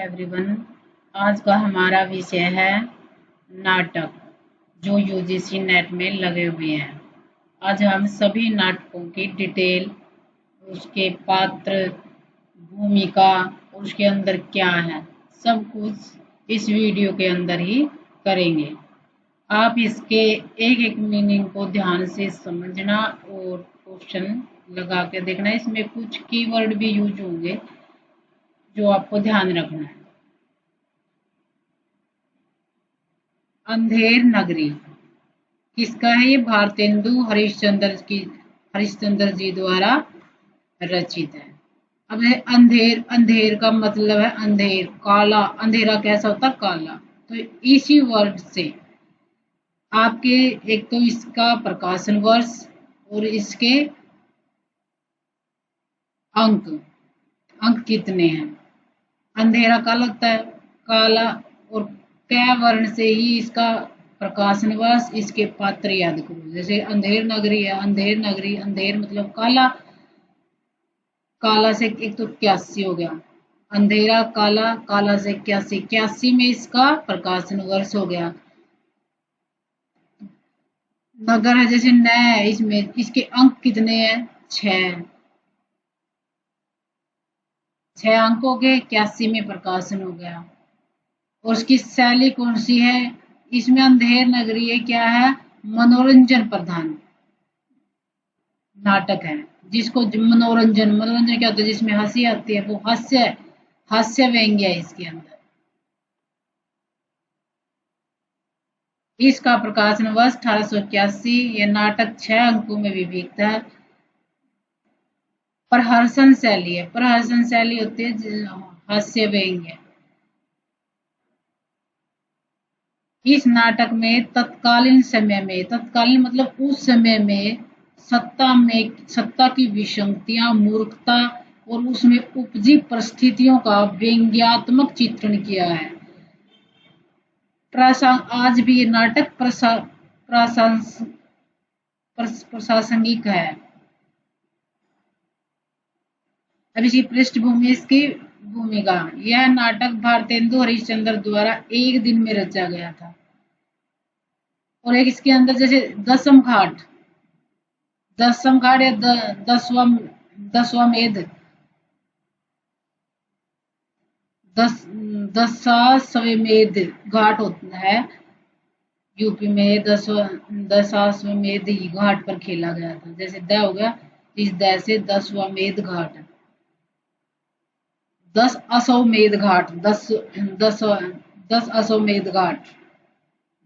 Everyone. आज का हमारा विषय है नाटक जो यूजीसी नेट में लगे हुए हैं। आज हम सभी नाटकों की डिटेल, उसके पात्र, भूमिका और उसके अंदर क्या है, सब कुछ इस वीडियो के अंदर ही करेंगे। आप इसके एक एक मीनिंग को ध्यान से समझना और क्वेश्चन लगा के देखना। इसमें कुछ कीवर्ड भी यूज होंगे जो आपको ध्यान रखना है। अंधेर नगरी किसका है? ये भारतेंदु हरिश्चंद्र जी द्वारा रचित है। अब है अंधेर। अंधेर का मतलब है अंधेर, काला। अंधेरा कैसा होता? काला। तो इसी वर्ड से आपके एक तो इसका प्रकाशन वर्ष और इसके अंक अंक कितने हैं। अंधेरा काला लगता है, काला, और कै वर्ण से ही इसका प्रकाशन वर्ष, इसके पात्र याद करो। जैसे अंधेर नगरी है, अंधेर नगरी, अंधेर मतलब काला, काला से एक तो 81 हो गया। अंधेरा काला, काला से 81, 81 में इसका प्रकाशन वर्ष हो गया। नगर है जैसे न है, इसमें इसके अंक कितने हैं? 6 अंक हो गए, 81 में प्रकाशन हो गया। और उसकी शैली कौन सी है? इसमें अंधेर नगरी है, क्या है? मनोरंजन प्रधान नाटक है। जिसको मनोरंजन क्या होता है? जिसमें हंसी आती है, वो हास्य व्यंग्य है इसके अंदर। इसका प्रकाशन वर्ष 1881। यह नाटक 6 अंकों में विभक्त है। प्रहसन शैली है, प्रहसन शैली होती है हास्य व्यंग्य। इस नाटक में तत्कालीन मतलब उस समय में सत्ता की विसंगतियां, मूर्खता और उसमें उपजी परिस्थितियों का व्यंग्यात्मक चित्रण किया है। आज भी ये नाटक प्रासंगिक है। अब इसी पृष्ठभूमि, इसकी भूमिका। यह नाटक भारतेंदु हरिश्चंद्र द्वारा एक दिन में रचा गया था। और एक इसके अंदर जैसे दसम घाट या दसवामेध, दशाश्वमेध घाट होता है यूपी में। दशाश्वमेध घाट पर खेला गया था। जैसे द हो गया, इस द से दसवामेध घाट, 10 अश्वमेध घाट, 10 अश्वमेध घाट,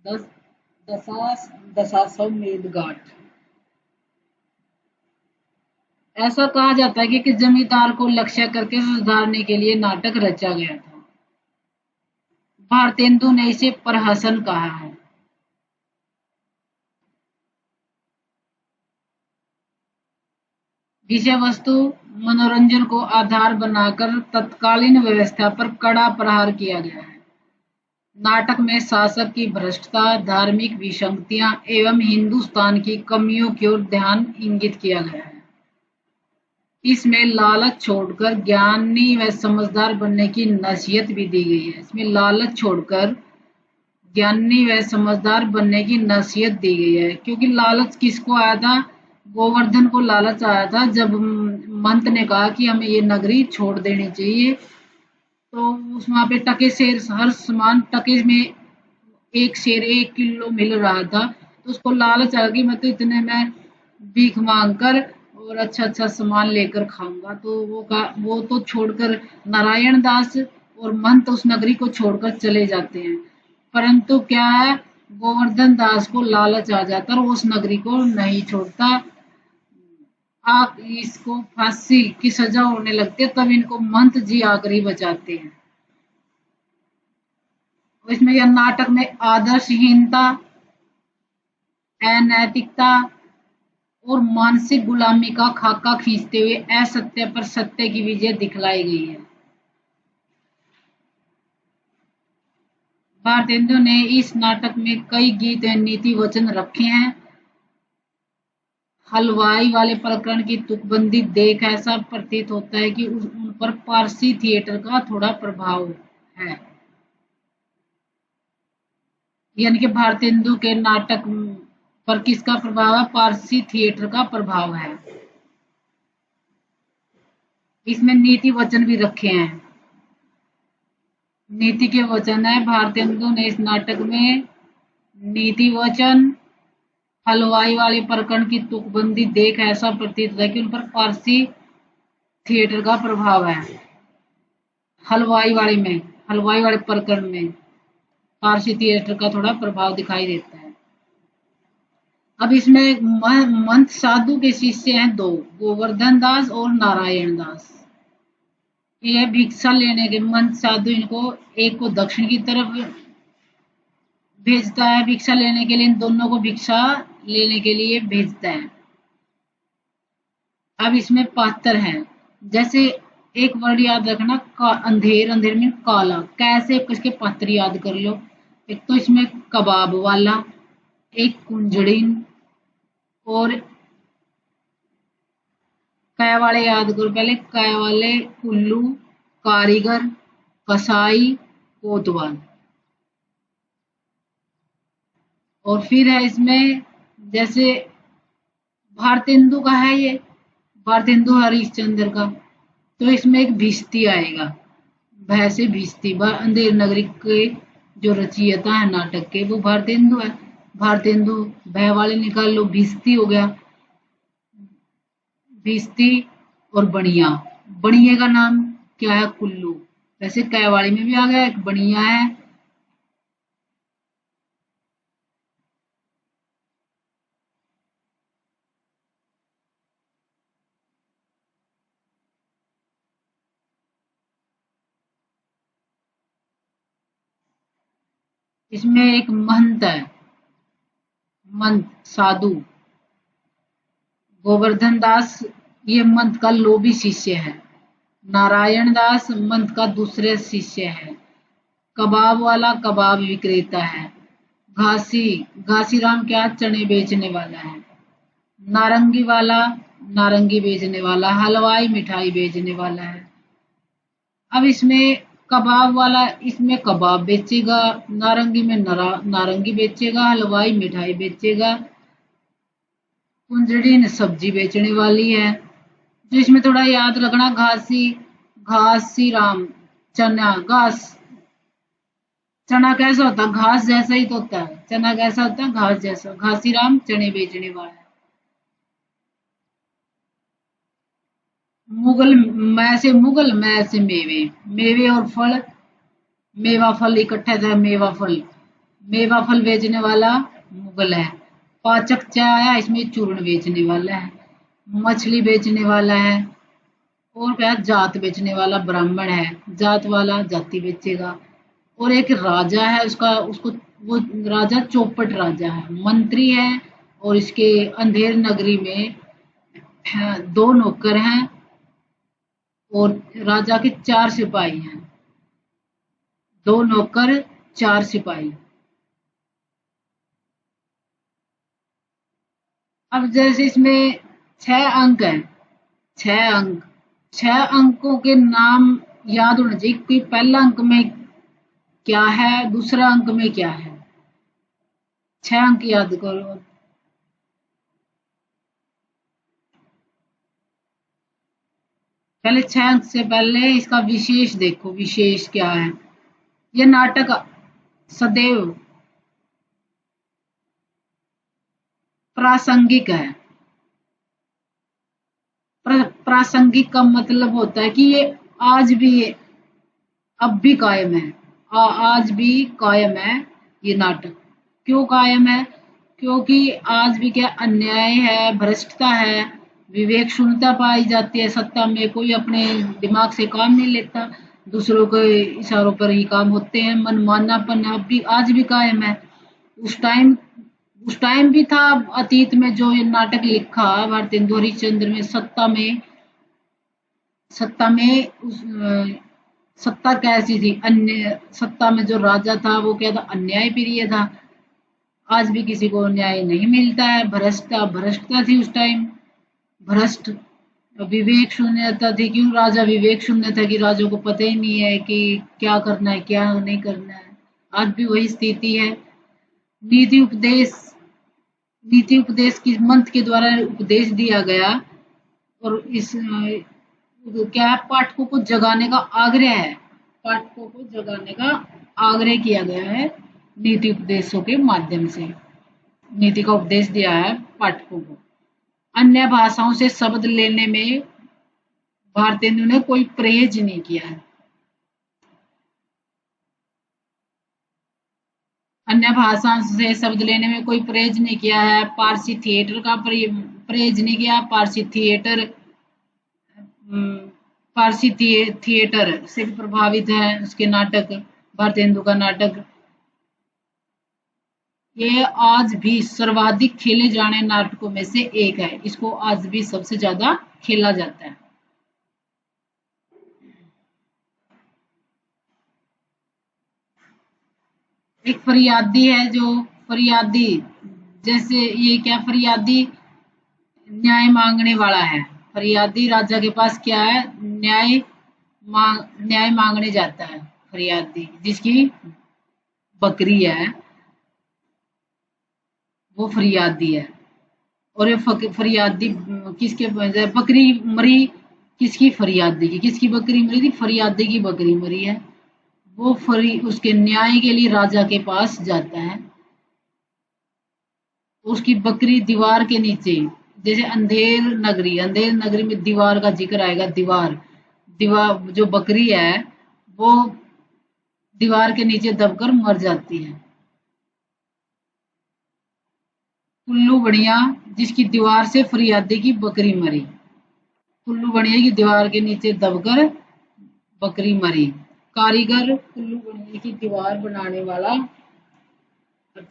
10 घाट। ऐसा कहा जाता है कि जमींदार को लक्ष्य करके सुधारने के लिए नाटक रचा गया था। भारतेंदु ने इसे प्रहसन कहा है। विषय वस्तु मनोरंजन को आधार बनाकर तत्कालीन व्यवस्था पर कड़ा प्रहार किया गया है। नाटक में शासक की भ्रष्टता, धार्मिक विसंगतियां एवं हिंदुस्तान की कमियों की ओर ध्यान इंगित किया गया है। इसमें लालच छोड़कर ज्ञानी व समझदार बनने की नसीहत भी दी गई है। इसमें लालच छोड़कर ज्ञानी व समझदार बनने की नसीहत दी गई है। क्योंकि लालच किसको आया था? गोवर्धन को लालच आया था जब मंत ने कहा कि हमें ये नगरी छोड़ देनी चाहिए। तो उस वहां पे टके शेर, हर सामान टके में एक शेर 1 किलो मिल रहा था। तो उसको लालच आ गई, मैं तो इतने में भीख मांग कर और अच्छा सामान लेकर खाऊंगा। तो वो तो छोड़कर नारायण दास और मंत उस नगरी को छोड़कर चले जाते हैं। परंतु क्या है, गोवर्धन दास को लालच आ जाता और उस नगरी को नहीं छोड़ता। आप इसको फांसी की सजा होने लगती है, तब इनको मंत जी आकर ही बचाते हैं। इसमें यह नाटक में आदर्शहीनता, अनैतिकता और मानसिक गुलामी का खाका खींचते हुए असत्य पर सत्य की विजय दिखलाई गई है। भारतेंदु ने इस नाटक में कई गीत एवं नीति वचन रखे हैं। हलवाई वाले प्रकरण की तुकबंदी देख ऐसा प्रतीत होता है कि उन पर पारसी थिएटर का थोड़ा प्रभाव है। यानी कि भारतेंदु के नाटक पर किसका प्रभाव है? पारसी थिएटर का प्रभाव है। इसमें नीति वचन भी रखे हैं। नीति के वचन है, भारतेंदु ने इस नाटक में नीति वचन, हलवाई वाले प्रकरण की तुकबंदी देख ऐसा प्रतीत होता है कि उन पर पारसी थिएटर का प्रभाव है। हलवाई वाले प्रकरण में पारसी थिएटर का थोड़ा प्रभाव दिखाई देता है। अब इसमें मंथ साधु के शिष्य हैं दो, गोवर्धन दास और नारायण दास। ये भिक्षा लेने के मंथ साधु इनको एक को दक्षिण की तरफ भेजता है भिक्षा लेने के लिए, इन दोनों को भिक्षा लेने के लिए भेजता है। अब इसमें पात्र है, जैसे एक वर्ड याद रखना, अंधेर, अंधेर में काला, कैसे इसके पात्र याद कर लो। एक तो इसमें कबाब वाला, एक कुंजड़िन, और कै वाले याद करो पहले, कै वाले कुल्लू, कारीगर, कसाई, कोतवाल। और फिर है इसमें जैसे भारतेंदु का है, ये भारतेंदु हरिश्चंद्र का, तो इसमें एक भिस्ती आएगा, भय से भिस्ती, अंधेर नगरी के जो रचयिता है नाटक के वो भारतेंदु है। भारतेंदु भय वाले निकाल लो, भिस्ती हो गया, भिस्ती और बनिया। बनिए का नाम क्या है? कुल्लू। वैसे कैवाड़ी में भी आ गया, एक बनिया है। इसमें एक महंत है, मंत साधु गोवर्धन दास, ये मंत का लोभी शिष्य है। नारायण दास मंत का दूसरे शिष्य है। कबाब वाला कबाब विक्रेता है। घासी राम क्या? चने बेचने वाला है। नारंगी वाला नारंगी बेचने वाला, हलवाई मिठाई बेचने वाला है। अब इसमें कबाब वाला इसमें कबाब बेचेगा, नारंगी में नारंगी बेचेगा, हलवाई मिठाई बेचेगा, कुंजड़ी ने सब्जी बेचने वाली है। जो इसमें थोड़ा याद रखना, घासी राम चना, चना कैसा होता है? घास जैसा ही तो होता है। चना कैसा होता है? घास जैसा। घासी राम चने बेचने वाला है। मुगल मैं से मेवे और फल, मेवा फल इकट्ठा था, मेवा फल बेचने वाला मुगल है। पाचक चाय आया, इसमें चूर्ण बेचने वाला है। मछली बेचने वाला है। और क्या? जात बेचने वाला ब्राह्मण है, जात वाला जाति बेचेगा। और एक राजा है, उसको वो राजा चौपट राजा है, मंत्री है। और इसके अंधेर नगरी में दो नौकर हैं और राजा के 4 सिपाही हैं। 2 नौकर 4 सिपाही। अब जैसे इसमें 6 अंक है, 6 अंकों के नाम याद होना चाहिए कि पहला अंक में क्या है, दूसरा अंक में क्या है। 6 अंक याद करो। पहले 6 अंक से पहले इसका विशेष देखो, विशेष क्या है। यह नाटक सदैव प्रासंगिक है। प्रासंगिक का मतलब होता है कि ये आज भी, अब भी कायम है। आज भी कायम है ये नाटक। क्यों कायम है? क्योंकि आज भी क्या अन्याय है, भ्रष्टता है, विवेक शून्यता पाई जाती है सत्ता में। कोई अपने दिमाग से काम नहीं लेता, दूसरों के इशारों पर ही काम होते हैं। मनमानापन अब भी आज भी कायम है। उस टाइम भी था, अतीत में जो ये नाटक लिखा भारतेंदु हरिश्चंद्र में, सत्ता कैसी थी? अन्य सत्ता में जो राजा था वो क्या था? अन्याय प्रिय था। आज भी किसी को न्याय नहीं मिलता है, भ्रष्टता थी उस टाइम, भ्रष्ट विवेक शून्यता थी। क्यों राजा विवेक शून्य था? कि राजा को पता ही नहीं है कि क्या करना है क्या नहीं करना है। आज भी वही स्थिति है। नीति उपदेश, नीति उपदेश किस मंत्र के द्वारा उपदेश दिया गया? और इस क्या है, पाठकों को जगाने का आग्रह है। पाठकों को जगाने का आग्रह किया गया है नीति उपदेशों के माध्यम से। नीति का उपदेश दिया है पाठकों को। अन्य भाषाओं से शब्द लेने में भारतेंदु ने कोई परहेज नहीं किया है। अन्य भाषाओं से शब्द लेने में कोई परहेज नहीं किया है। पारसी थिएटर का परहेज नहीं किया। पारसी थिएटर पारसी थिएटर से प्रभावित है उसके नाटक, भारतेंदु का नाटक। ये आज भी सर्वाधिक खेले जाने नाटकों में से एक है। इसको आज भी सबसे ज्यादा खेला जाता है। एक फरियादी है, जो फरियादी, जैसे ये क्या, फरियादी न्याय मांगने वाला है। फरियादी राजा के पास क्या है, न्याय मांगने जाता है। फरियादी जिसकी बकरी है वो फरियादी है। और ये फरियादी किसके, बकरी मरी किसकी, फरियादी की। किसकी बकरी मरी थी? फरियादी की बकरी मरी है। वो उसके न्याय के लिए राजा के पास जाता है। उसकी बकरी दीवार के नीचे, जैसे अंधेर नगरी में दीवार का जिक्र आएगा। दीवार, दीवार जो बकरी है वो दीवार के नीचे दबकर मर जाती है। कुल्लू बढ़िया जिसकी दीवार से फरियादी की बकरी मरी। कुल्लू बढ़िया की दीवार के नीचे दबकर बकरी मरी। कारीगर कुल्लू बढ़िया की दीवार बनाने वाला,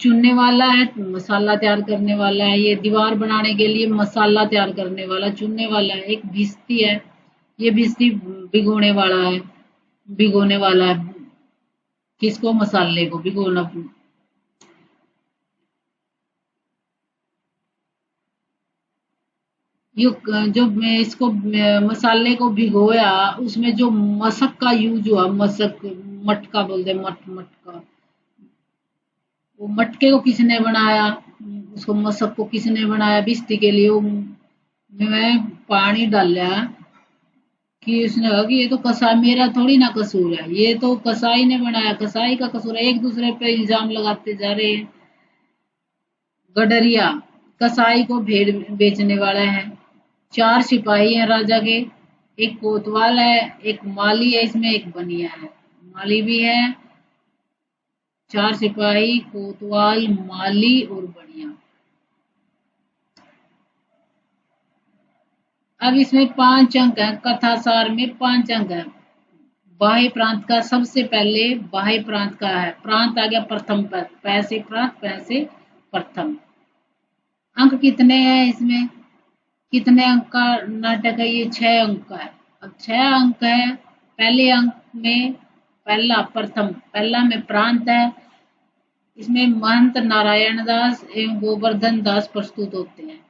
चुनने वाला है, मसाला तैयार करने वाला है। ये दीवार बनाने के लिए मसाला तैयार करने वाला, चुनने वाला है। एक भिश्ती है, ये भिश्ती भिगोने वाला है। किसको? मसाले को भिगोना। जो इसको मसाले को भिगोया, उसमें जो मशक का यूज हुआ, मशक, मटका बोलते हैं, मटका, वो मटके को किसने बनाया? उसको मशक को किसने बनाया? भिश्ती के लिए वो में पानी डाला कि उसने कहा कि ये तो कसाई, मेरा थोड़ी ना कसूर है, ये तो कसाई ने बनाया, कसाई का कसूर है। एक दूसरे पे इल्जाम लगाते जा रहे हैं। गडरिया कसाई को भेड़ बेचने वाला है। 4 सिपाही हैं राजा के। एक कोतवाल है, एक माली है, इसमें एक बनिया है, माली भी है। 4 सिपाही, कोतवाल, माली और बनिया। अब इसमें 5 अंक है, कथासार में 5 अंक है। बाह्य प्रांत का सबसे पहले बाह्य प्रांत का है। प्रांत आ गया प्रथम पद, पैसे प्रांत, पैसे प्रथम। अंक कितने हैं इसमें? कितने अंक का नाटक है ये? 6 अंक का है। अब 6 अंक है। पहले अंक में पहला, प्रथम, पहला में प्रांत है। इसमें महंत नारायण दास एवं गोवर्धन दास प्रस्तुत होते हैं।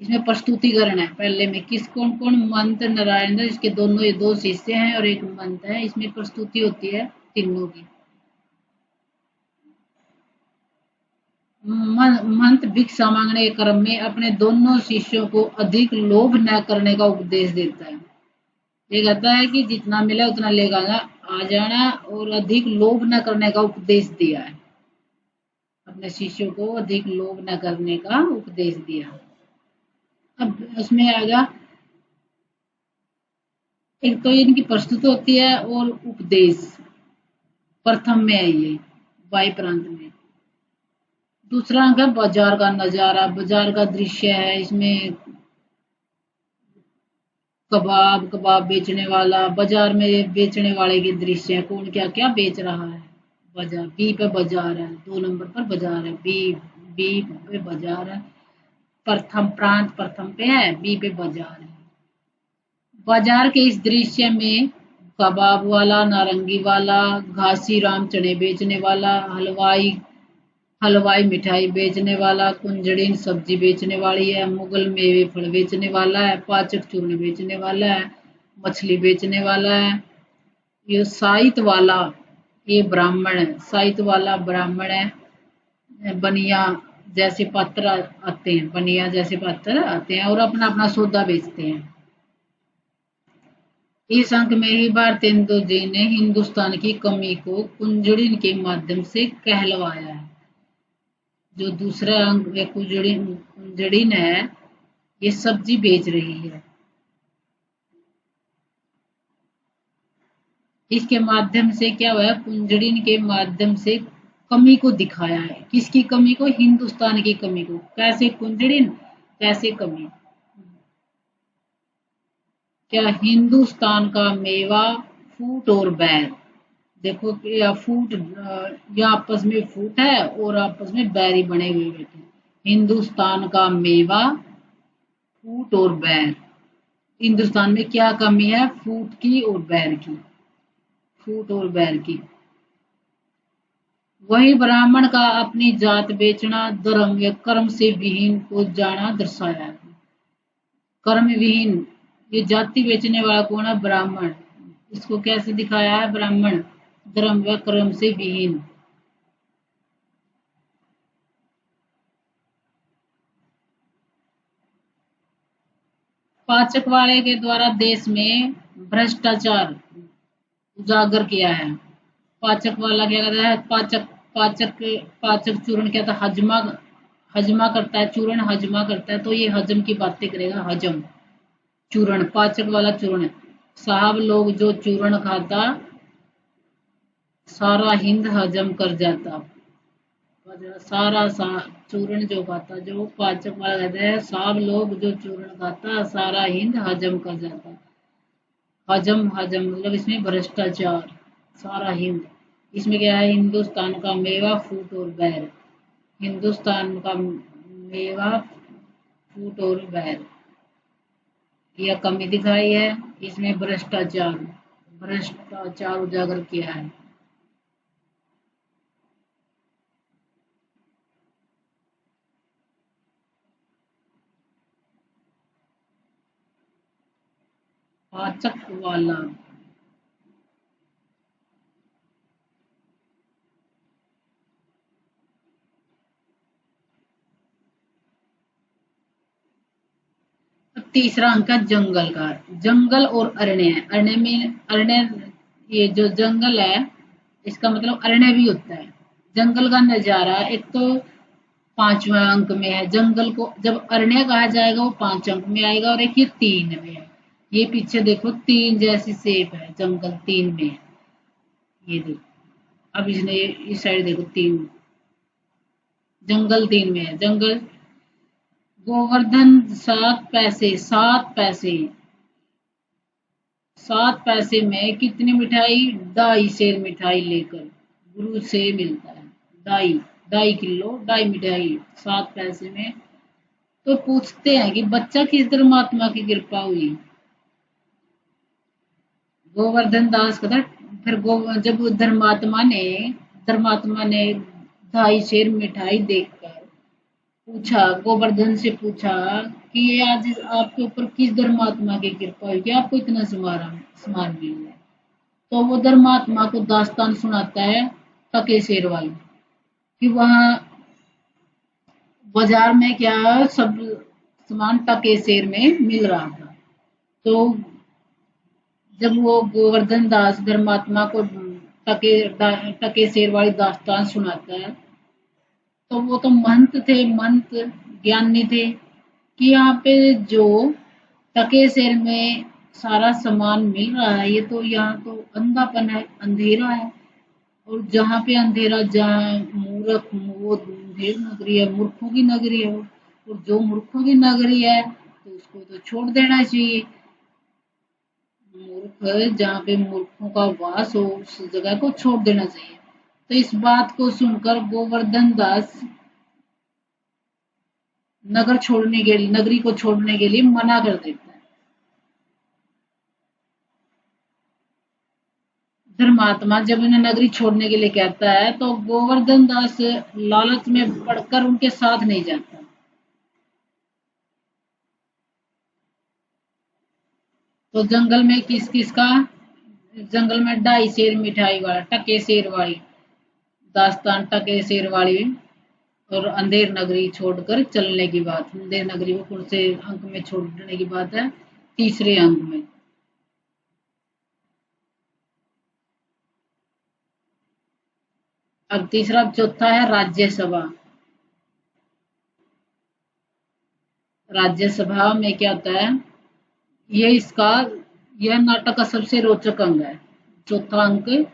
इसमें प्रस्तुतिकरण है। पहले में किस, कौन कौन? महंत नारायण दास, इसके दोनों, ये 2 शिष्य हैं और एक महंत है। इसमें प्रस्तुति होती है तीनों की। महंत भिक्षा मांगने के क्रम में अपने दोनों शिष्यों को अधिक लोभ न करने का उपदेश देता है। ये कहता है कि जितना मिला उतना लेगा आ जाना, और अधिक लोभ न करने का उपदेश दिया है। अपने शिष्यों को अधिक लोभ न करने का उपदेश दिया। अब उसमें आएगा, एक तो इनकी प्रस्तुत होती है और उपदेश प्रथम में है ये, वायु प्रांत में। दूसरा अंक है बाजार का नजारा, बाजार का दृश्य है। इसमें कबाब बेचने वाला, बाजार में बेचने वाले के दृश्य है, कौन क्या क्या बेच रहा है। बाजार, बी पे बाजार है, 2 नंबर पर बाजार है। बी, बी पे बाजार है। प्रथम प्रांत प्रथम पे है, बी पे बाजार है। बाजार के इस दृश्य में कबाब वाला, नारंगी वाला, घासी राम चने बेचने वाला, हलवाई हलवाई मिठाई बेचने वाला, कुंजड़िन सब्जी बेचने वाली है, मुगल मेवे फल बेचने वाला है, पाचक चूर्ण बेचने वाला है, मछली बेचने वाला है। ये साइत वाला, ये ब्राह्मण है, साइत वाला ब्राह्मण है। बनिया जैसे पात्र आते हैं, बनिया जैसे पात्र आते हैं और अपना अपना सौदा बेचते हैं। इस अंक में ही भारतेंदु जी ने हिंदुस्तान की कमी को कुंजड़िन के माध्यम से कहलवाया है। जो दूसरा अंक में कुंजड़िन है, ये सब्जी बेच रही है। इसके माध्यम से क्या हुआ है, कुंजड़िन के माध्यम से कमी को दिखाया है। किसकी कमी को? हिंदुस्तान की कमी को। कैसे कुंजड़िन, कैसे कमी? क्या हिंदुस्तान का मेवा, फूट और बैर। देखो कि या फूट, या आपस में फूट है और आपस में बैरी बने हुए बैठे। हिंदुस्तान का मेवा, फूट और बैर। हिंदुस्तान में क्या कमी है? फूट की और बैर की, फूट और बैर की। वही ब्राह्मण का अपनी जात बेचना, धर्म या कर्म से विहीन को जाना दर्शाया है। कर्म विहीन, ये जाति बेचने वाला कौन है? ब्राह्मण। इसको कैसे दिखाया है? ब्राह्मण धर्म व कर्म से विहीन। पाचक वाले के द्वारा देश में भ्रष्टाचार उजागर किया है। पाचक वाला क्या कहता है? पाचक, पाचक, पाचक चूर्ण क्या था? हजमा, हजमा करता है, चूर्ण हजमा करता है, तो ये हजम की बातें करेगा। हजम, चूर्ण, पाचक वाला चूर्ण। साहब लोग जो चूर्ण खाता, सारा हिंद हजम कर जाता। सारा चूर्ण जो खाता, जो पाचक वाला कहते हैं, साहब लोग जो चूर्ण खाता, सारा हिंद हजम कर जाता। हजम, हजम मतलब इसमें भ्रष्टाचार, सारा हिंद। इसमें क्या है? हिंदुस्तान का मेवा, फूट और बैर। हिंदुस्तान का मेवा, फूट और बैर, यह कमी दिखाई है। इसमें भ्रष्टाचार, भ्रष्टाचार उजागर किया है। पाचक वाला, तीसरा अंक है जंगल का। जंगल और अरण्य, अरण्य में, अरण्य, ये जो जंगल है इसका मतलब अरण्य भी होता है। जंगल का नजारा एक तो 5वें अंक में है। जंगल को जब अरण्य कहा जाएगा वो 5 अंक में आएगा, और एक ये 3 में है। ये पीछे देखो 3 जैसी शेप है, जंगल 3 में है। ये देखो, अब इसने इस साइड देखो 3, जंगल 3 में है। जंगल, गोवर्धन 7 पैसे, 7 पैसे, 7 पैसे में कितनी मिठाई? 2.5 सेर मिठाई लेकर गुरु से मिलता है। 2.5 किलो 2.5 मिठाई 7 पैसे में। तो पूछते हैं कि बच्चा किस धर्मात्मा की कृपा हुई? गोवर्धन दास कहता, फिर जब धर्मात्मा ने 2.5 सेर मिठाई देखकर पूछा, गोवर्धन से पूछा कि ये आज आपके ऊपर किस धर्मात्मा की कृपा हुई कि आपको इतना सामान मिल गया। तो वो धर्मात्मा को दास्तान सुनाता है टके शेर वाली, कि वहां बाजार में क्या सब सामान टके शेर में मिल रहा था। तो जब वो गोवर्धन दास धर्मात्मा को टके शेर वाली दास्तान सुनाता है, तो वो तो महंत थे, महंत ज्ञानी थे, कि यहाँ पे जो टके शेर में सारा सामान मिल रहा है, ये तो यहाँ तो अंधापन है, अंधेरा है। और जहाँ पे अंधेरा, जहाँ मूर्ख, वो अंधेर नगरी है, मूर्खों की नगरी है वो। और जो मूर्खों की नगरी है तो उसको तो छोड़ देना चाहिए। मूर्ख, जहाँ पे मूर्खों का वास हो उस जगह को छोड़ देना चाहिए। तो इस बात को सुनकर गोवर्धन दास नगरी को छोड़ने के लिए मना कर देता है। महात्मा जब उन्हें नगरी छोड़ने के लिए कहता है तो गोवर्धन दास लालच में पड़कर उनके साथ नहीं जाता। तो जंगल में किस किस का, जंगल में ढाई शेर मिठाई वाला, टके शेर वाली दास्तान, टके शेर वाली और अंधेर नगरी छोड़कर चलने की बात। अंधेर नगरी को कौन से अंक में छोड़ने की बात है? तीसरे अंक में। अब तीसरा, चौथा है राज्यसभा। राज्यसभा में क्या होता है? ये इसका, यह नाटक का सबसे रोचक अंग है। चौथा अंक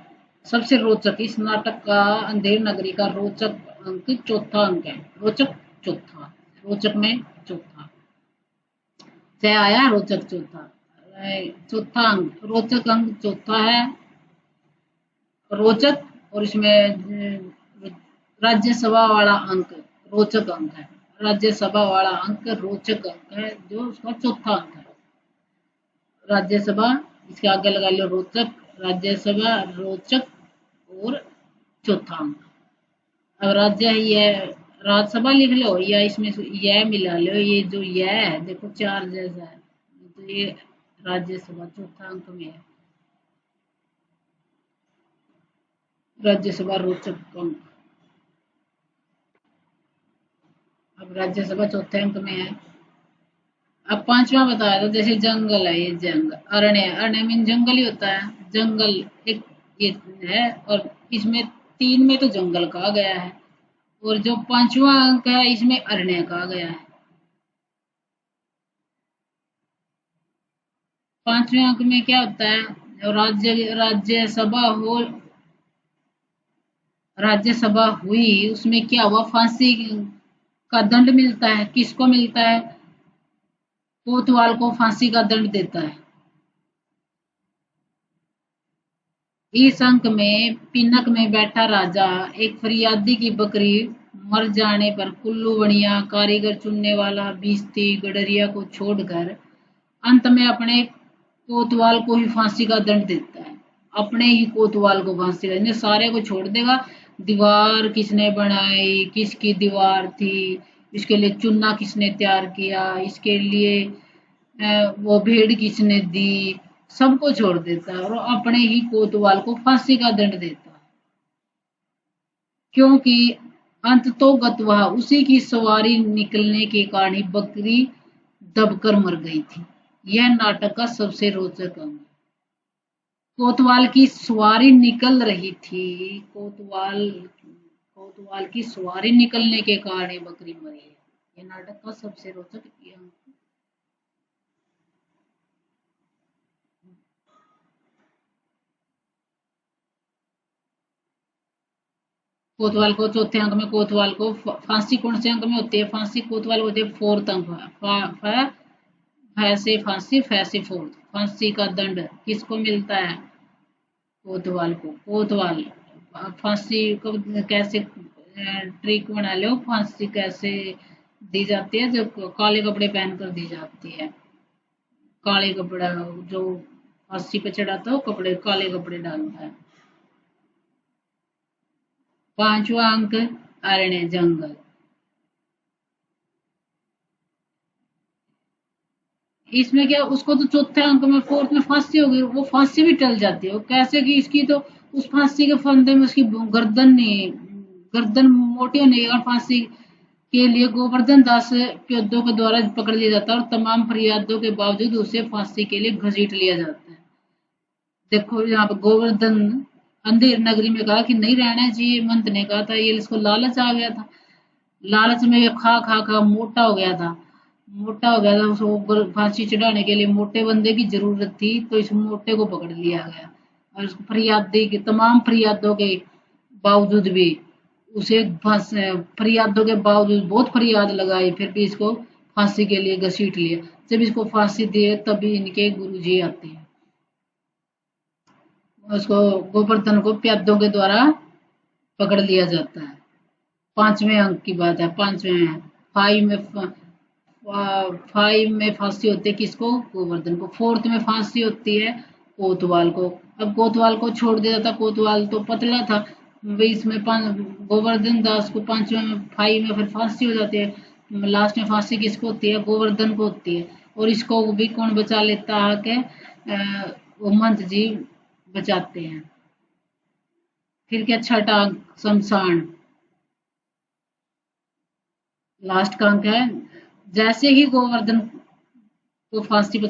सबसे रोचक, इस नाटक का अंधेर नगरी का रोचक अंक चौथा अंक है। रोचक चौथा, रोचक में चौथा से आया रोचक चौथा। चौथा अंक, रोचक अंक चौथा है, रोचक, और इसमें राज्यसभा वाला अंक रोचक अंक है। राज्यसभा वाला अंक रोचक अंक है, जो उसका चौथा अंक है। राज्यसभा, इसके आगे लगा लो रोचक, राज्यसभा, रोचक और चौथा अंक। अब राज्य ये राज्यसभा लिख लो या इसमें यह मिला लो, ये जो यह है देखो चार जैसा है, तो ये राज्यसभा चौथा अंक में है। राज्यसभा रोचक अंक। अब राज्यसभा चौथे अंक में है। अब पांचवा बताया था, जैसे जंगल है, ये जंगल, अरण्य, अरण्य मीन जंगल ही होता है। जंगल एक ये है, और इसमें तीन में तो जंगल कहा गया है, और जो पांचवा अंक है इसमें अरण्य कहा गया है। पांचवें अंक में क्या होता है? राज्यसभा हो, राज्यसभा हुई, उसमें क्या हुआ? फांसी का दंड मिलता है। किसको मिलता है? कोतवाल को फांसी का दंड देता है। इस अंक में पिनक में बैठा राजा एक फरियादी की बकरी मर जाने पर कुल्लू बनिया, कारीगर चुनने वाला, बीस्ती गडरिया को छोड़कर अंत में अपने कोतवाल को ही फांसी का दंड देता है। अपने ही कोतवाल को फांसी का, सारे को छोड़ देगा। दीवार किसने बनाई, किसकी दीवार थी, इसके लिए चुन्ना किसने तैयार किया, इसके लिए वो भेड़ किसने दी, सबको छोड़ देता है और अपने ही कोतवाल को फांसी का दंड देता है। क्योंकि अंत तो गतवा उसी की सवारी निकलने के कारण ही बकरी दबकर मर गई थी। यह नाटक का सबसे रोचक अंग है। कोतवाल की सवारी निकल रही थी, कोतवाल की सवारी निकलने के कारण ही बकरी मरी है। यह नाटक का सबसे रोचक अंग। कोतवाल को चौथे अंक में, कोतवाल को फांसी कौन से अंक में होती है? फांसी कोतवाल होती है फोर्थ अंक। फैसे फांसी, फैसे फोर्थ। फांसी का दंड किसको मिलता है? कोतवाल को। कोतवाल फांसी को कैसे ट्रिक बना लो, फांसी कैसे दी जाती है? जब काले कपड़े पहनकर दी जाती है। काले कपड़ा, जो फांसी पे चढ़ाता है वो कपड़े, काले कपड़े डालता है। पांचवा अंक अरण्य, जंगल। इसमें क्या, उसको तो चौथे अंक में, फोर्थ में फांसी हो गई, वो फांसी भी टल जाती है। वो कैसे कि इसकी तो उस फांसी के फंदे में उसकी गर्दन नहीं, गर्दन मोटी होने और फांसी के लिए गोवर्धन दास प्योदों के द्वारा पकड़ लिया जाता है और तमाम फरियादों के बावजूद उसे फांसी के लिए घसीट लिया जाता है। देखो यहाँ पर गोवर्धन अंधेर नगरी में कहा कि नहीं रहना चाहिए, मंत ने कहा था, ये इसको लालच आ गया था। लालच में ये खा खा खा मोटा हो गया था। मोटा हो गया था, उसको फांसी चढ़ाने के लिए मोटे बंदे की जरूरत थी, तो इस मोटे को पकड़ लिया गया और उसको फरियादी के, तमाम फरियादों के बावजूद भी उसे फरियादों के बावजूद बहुत फरियाद लगाई, फिर भी इसको फांसी के लिए घसीट लिया। जब इसको फांसी दिए तभी इनके गुरुजी आते हैं। उसको गोवर्धन को प्यादों के द्वारा पकड़ लिया जाता है। पांचवें अंक की बात है। पांचवें फाइव में फांसी होती है किसको? गोवर्धन को। फोर्थ में फांसी होती है कोतवाल को। अब कोतवाल को छोड़ दिया था, कोतवाल तो पतला था, बीच में गोवर्धन दास को पांचवें में फाई में फिर फांसी हो जाती है। लास्ट में फांसी किसको होती है? गोवर्धन को होती है। और इसको भी कौन बचा लेता है कि वो मंत जी बचाते हैं। फिर क्या छठा अंक, शमशान। लास्ट का अंक है, जैसे ही गोवर्धन को फांसी पर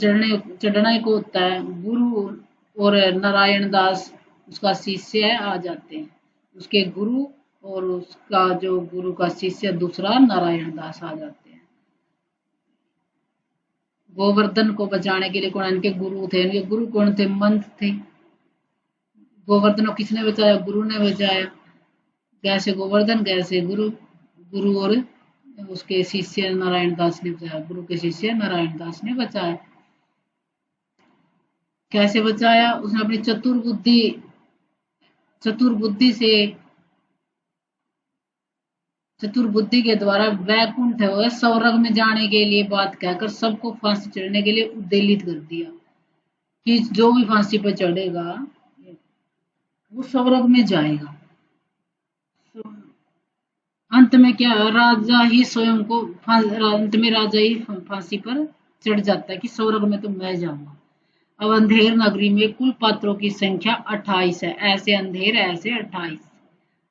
चढ़ना ही को होता है, गुरु और नारायण दास उसका शिष्य आ जाते हैं। उसके गुरु और उसका जो गुरु का शिष्य दूसरा नारायण दास आ जाते हैं। गोवर्धन को बचाने के लिए कौन इनके गुरु थे? इनके गुरु कौन थे? मंथ थे। गोवर्धन को किसने बचाया? गुरु ने बचाया। कैसे? गोवर्धन, कैसे? गुरु। गुरु और उसके शिष्य नारायण दास ने बचाया। गुरु के शिष्य नारायण दास ने बचाया। कैसे बचाया? उसने अपनी चतुर्बुद्धि से, चतुर्बुद्धि के द्वारा वैकुंठ है स्वर्ग में जाने के लिए बात कहकर सबको फांसी चढ़ने के लिए उद्वेलित कर दिया कि जो भी फांसी पर चढ़ेगा वो स्वर्ग में जाएगा। अंत में क्या, राजा ही स्वयं को अंत में राजा ही फांसी पर चढ़ जाता है कि स्वर्ग में तो मैं जाऊंगा। अब अंधेर नगरी में कुल पात्रों की संख्या 28 है। ऐसे अंधेर, ऐसे 28,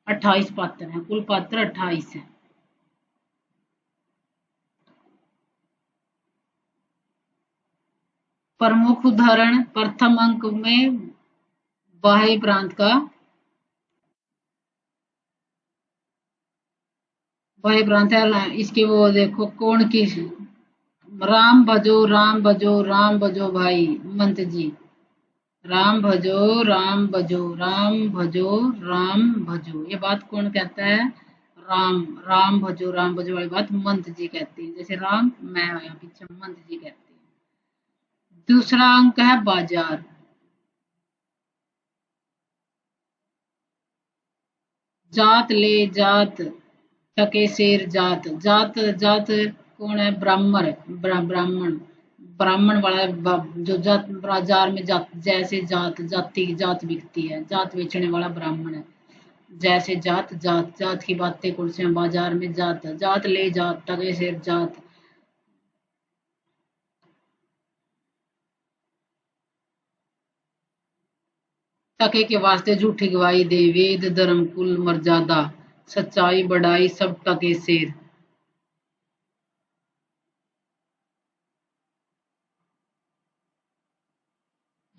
28 पात्र हैं, कुल पात्र 28 है। प्रमुख उदाहरण प्रथम अंक में बाह्य प्रांत का, बाह्य प्रांत है इसके वो देखो कौन की, राम भजो राम भजो राम भजो भाई मंत जी, राम भजो राम भजो राम भजो राम भजो, ये बात कौन कहता है? राम। राम भजो राम भजो वाली बात मंत जी कहते हैं। जैसे राम मैं आया पीछे, मंत जी कहते हैं। दूसरा अंक है बाजार। जात ले जात टके शेर जात, जात जात कौन है? ब्राह्मण, ब्राह्मण, ब्राह्मण वाला जो जात बाजार में जात, जैसे जात जाति की जात बिकती है, जात बेचने वाला ब्राह्मण है। जैसे जात, जात जात की बातें कुर्सियां बाजार में जात, जात ले जात टके शेर जात। टके के वास्ते झूठी गवाही दे, वेद धर्म कुल मर्यादा, सच्चाई बढ़ाई सब टके शेर।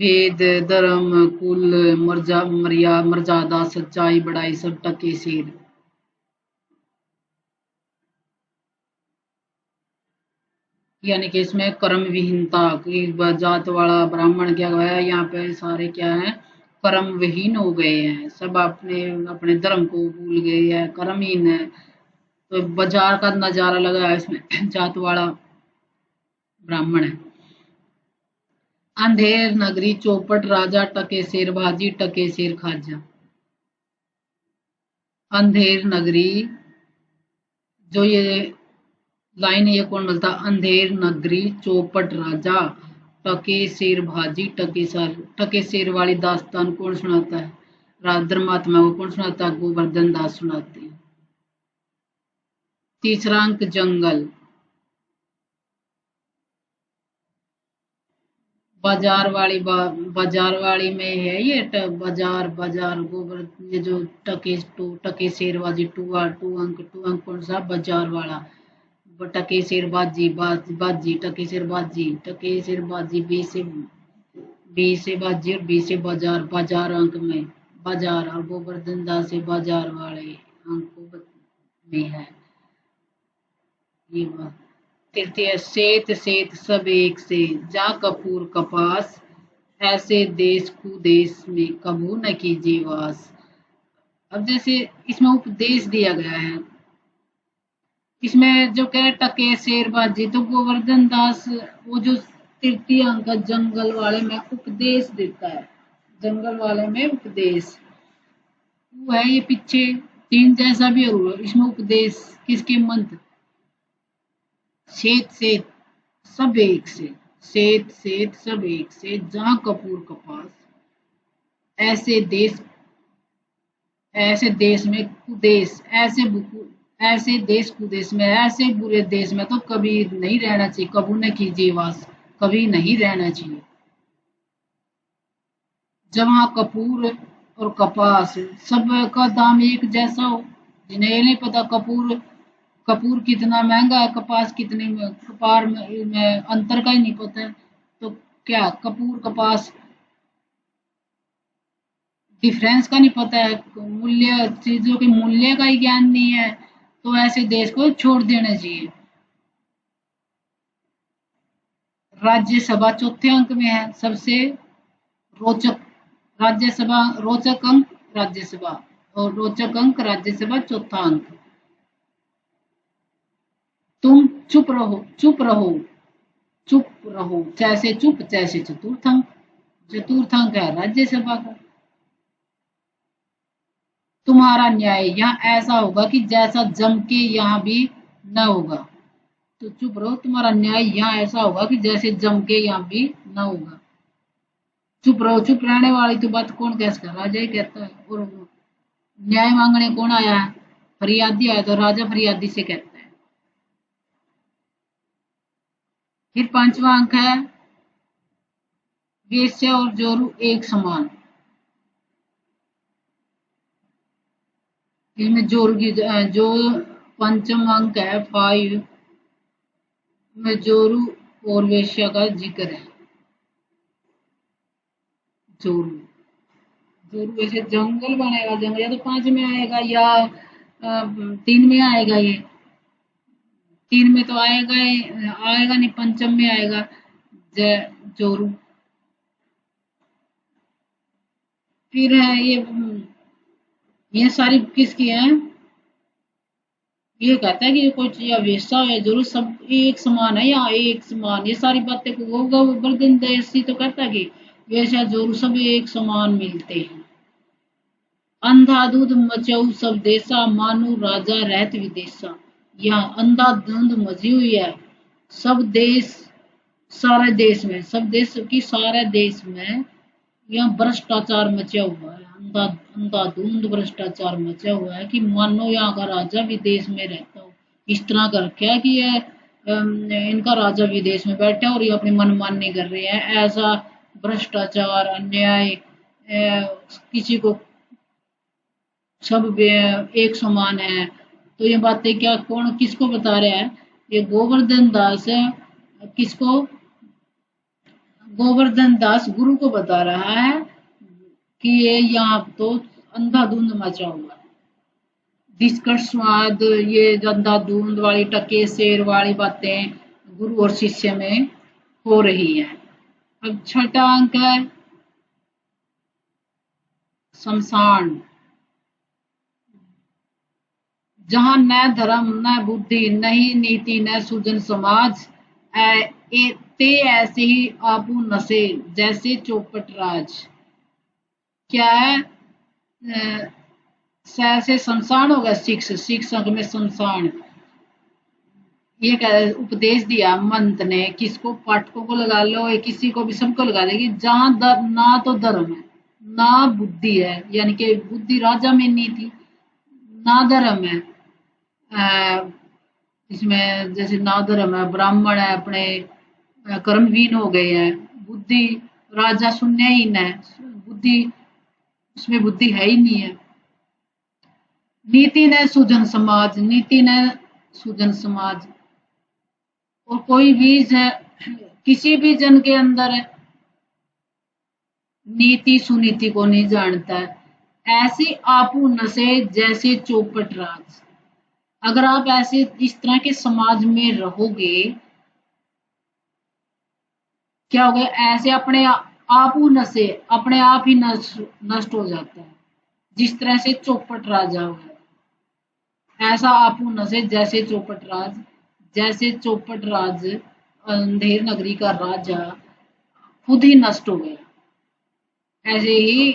वेद धर्म कुल मर्यादा सच्चाई बढ़ाई सब टके शेर। यानी कि इसमें कर्म विहीनता की, जात वाला ब्राह्मण क्या गया, यहाँ पे सारे क्या है? कर्म विहीन हो गए हैं, सब अपने अपने धर्म को भूल गए हैं, कर्महीन है। तो बाजार का नजारा लगा है इसमें जात वाला ब्राह्मण है। अंधेर नगरी चौपट राजा टके शेर बाजी टके शेर खाजा। अंधेर नगरी, जो ये लाइन ये कौन बोलता? अंधेर नगरी चौपट राजा टके शेर भाजी टके शेर वाली दास्तान कौन सुनाता है? धर्मात्मा को कौन सुनाता है? गोवर्धन दास सुनाते हैं। तीसरा अंक जंगल। बाजार वाली में है ये बाजार, बाजार गोबर, ये जो टके शेरबाजी टू अंक कौन सा? बाजार वाला। टके शेरबाजी बाजी टके शेरबाजी टके शेरबाजी, बी से बाजी और बी से बाजार, बाजार अंक में बाजार, और गोवर्धन दास से बाजार वाले अंक में है ये बात। तृतीय सेत सेत सब एक से, जा कपूर कपास, ऐसे देश कुदेश में कबू न कीजिए वास। अब जैसे इसमें उपदेश दिया गया है, इसमें जो कह टके शेरबाजी, तो गोवर्धन दास वो जो तृतीय अंक जंगल वाले में उपदेश देता है, जंगल वाले में उपदेश वो है ये पीछे तीन जैसा भी और इसमें उपदेश किसके? मंत्र। सेत सेत सब एक से, सेत सेत सब एक से, जहाँ कपूर कपास, ऐसे देश, ऐसे देश में कुदेश, ऐसे देश कुदेश में, ऐसे बुरे देश में तो कभी नहीं रहना चाहिए, कबू न कीजिए वास, कभी नहीं रहना चाहिए। जहाँ कपूर और कपास, सब का दाम एक जैसा हो। जिन्हें ये नहीं पता कपूर कपूर कितना महंगा है, कपास कितने में, कपार में अंतर का ही नहीं पता है, तो क्या कपूर कपास डिफरेंस का नहीं पता है, मूल्य, चीजों के मूल्य का ही ज्ञान नहीं है, तो ऐसे देश को छोड़ देना चाहिए। राज्यसभा चौथे अंक में है, सबसे रोचक राज्यसभा, रोचक अंक राज्यसभा, और रोचक अंक राज्यसभा चौथा अंक। तुम चुप रहो, चुप रहो, चुप रहो, जैसे चुप जैसे चतुर्थ अंक, चतुर्थ अंक है राज्यसभा का। तुम्हारा न्याय यहाँ ऐसा होगा कि जैसा जम के यहाँ भी न होगा। तो चुप रहो, तुम्हारा न्याय यहाँ ऐसा होगा कि जैसे जम के यहाँ भी न होगा। चुप रहो, चुप रहने वाली तो बात कौन कह सकता, राजा ही कहता है। और न्याय मांगने कौन आया है, फरियादी आया, तो राजा फरियादी से कहता है। फिर पांचवा अंक है, वेश्या और जोरू एक समान। इसमें जोरू की जो पंचम अंक है 5 में, जोरू और वेश्या का जिक्र है। जोरू, जोरू वैसे जंगल बनेगा, जंगल या तो 5 में आएगा या 3 में आएगा, ये 3 में तो आएगा आएगा नहीं, पंचम में आएगा जोरू। फिर है ये सारी किसकी है, ये कहता है कि कोई चीज वैसा है, जरूर सब एक समान है, या एक समान, ये सारी बातें को गोवर्धन देसी तो कहता है कि वैसा जरूर सब एक समान मिलते हैं। अंधाधुंध मचऊ सब देशा, मानो राजा रहत विदेशा। यहाँ अंधाधुंध मची हुई है, सब देश, सारे देश में, सब देश की सारे देश में यहाँ भ्रष्टाचार मचा हुआ है, अंधाधुंध भ्रष्टाचार मचा हुआ है, कि मानो यहाँ का राजा विदेश में रहता हो। इस तरह का रखा है कि ये इनका राजा विदेश में बैठा है और ये अपनी मनमानी कर रहे हैं। ऐसा भ्रष्टाचार, अन्याय, किसी को सब एक समान है। तो ये बातें क्या, कौन किसको बता रहा है, ये गोवर्धन दास किसको, गोवर्धन दास गुरु को बता रहा है कि ये यहाँ तो अंधाधुंध मचा हुआ है। जिसका स्वाद, ये अंधाधुंध वाली टके शेर वाली बातें गुरु और शिष्य में हो रही है। अब छठा अंक है शमशान। जहाँ न धर्म न बुद्धि, नहीं नीति न सुजन समाज, ते ऐसे ही आपू नशे, जैसे चौपट राज। क्या है, से शमशान हो गया, सिक्स, सिक्स अंक में शमशान। ये उपदेश दिया मंत ने, किसको, पाठकों को लगा लो या किसी को भी, सबको लगा देगी। जहाँ ना तो धर्म है, ना बुद्धि है, यानी कि बुद्धि राजा में नहीं थी, ना धर्म है, इसमें जैसे ना धर्म है, ब्राह्मण है अपने कर्महीन हो गए हैं, बुद्धि राजा शून्यहीन है, बुद्धि उसमें बुद्धि है ही नहीं है। नीति न सुजन समाज, नीति न सुजन समाज, और कोई भी किसी भी जन के अंदर नीति सुनीति को नहीं जानता है। ऐसे आपू नशे जैसे चौपट राज। अगर आप ऐसे इस तरह के समाज में रहोगे, क्या होगा, ऐसे अपने आपू नशे, अपने आप ही नष्ट हो जाता है, जिस तरह से चौपट राजा हो गया। ऐसा आपू नशे जैसे चौपट राज, जैसे चौपट राज, अंधेर नगरी का राजा खुद ही नष्ट हो गया, ऐसे ही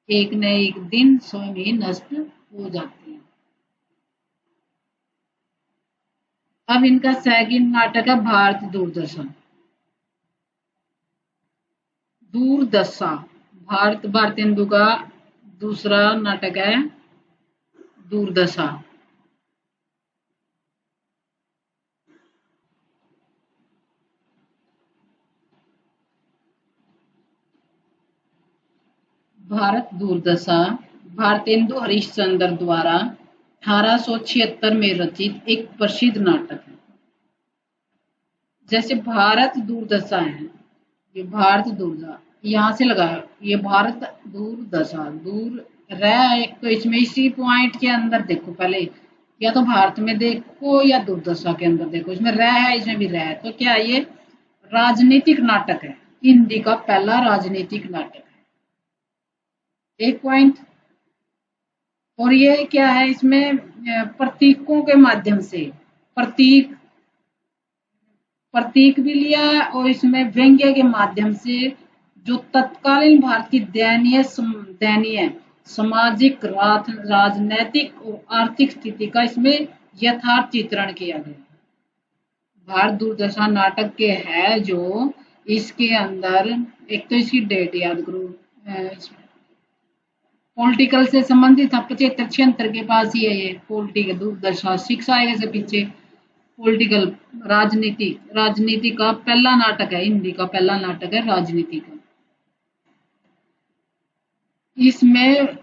एक न एक दिन स्वयं ही नष्ट हो जाते हैं। अब इनका सेकंड नाटक है भारत दूरदर्शन। दूरदशा भारत भारतेंदु का दूसरा नाटक है दूरदशा। भारत दूरदशा भारतेंदु हरिश्चंद्र द्वारा 1876 में रचित एक प्रसिद्ध नाटक है। जैसे भारत दूरदशा है, ये भारत दूरदशा यहाँ से लगाओ, ये भारत दूरदशा दूर रह एक तो इसमें इसी पॉइंट के अंदर देखो पहले, या तो भारत में देखो या दूरदशा के अंदर देखो, इसमें रह है इसमें भी रह है, तो क्या ये राजनीतिक नाटक है, हिंदी का पहला राजनीतिक नाटक है, एक पॉइंट। और ये क्या है, इसमें प्रतीकों के माध्यम से प्रतीक भी लिया है, और इसमें व्यंग्य के माध्यम से जो तत्कालीन भारत की दयनीय सामाजिक राजनैतिक और आर्थिक स्थिति का इसमें यथार्थ चित्रण किया गया। भारत दूरदर्शन नाटक के है जो इसके अंदर एक तो इसकी डेट याद करो, पॉलिटिकल से संबंधित था, 75-76 के पास ही है ये पॉलिटिकल दूरदर्शन, 6 आएगा से पीछे पॉलिटिकल राजनीति का पहला नाटक है, हिंदी का पहला नाटक है राजनीति का। इसमें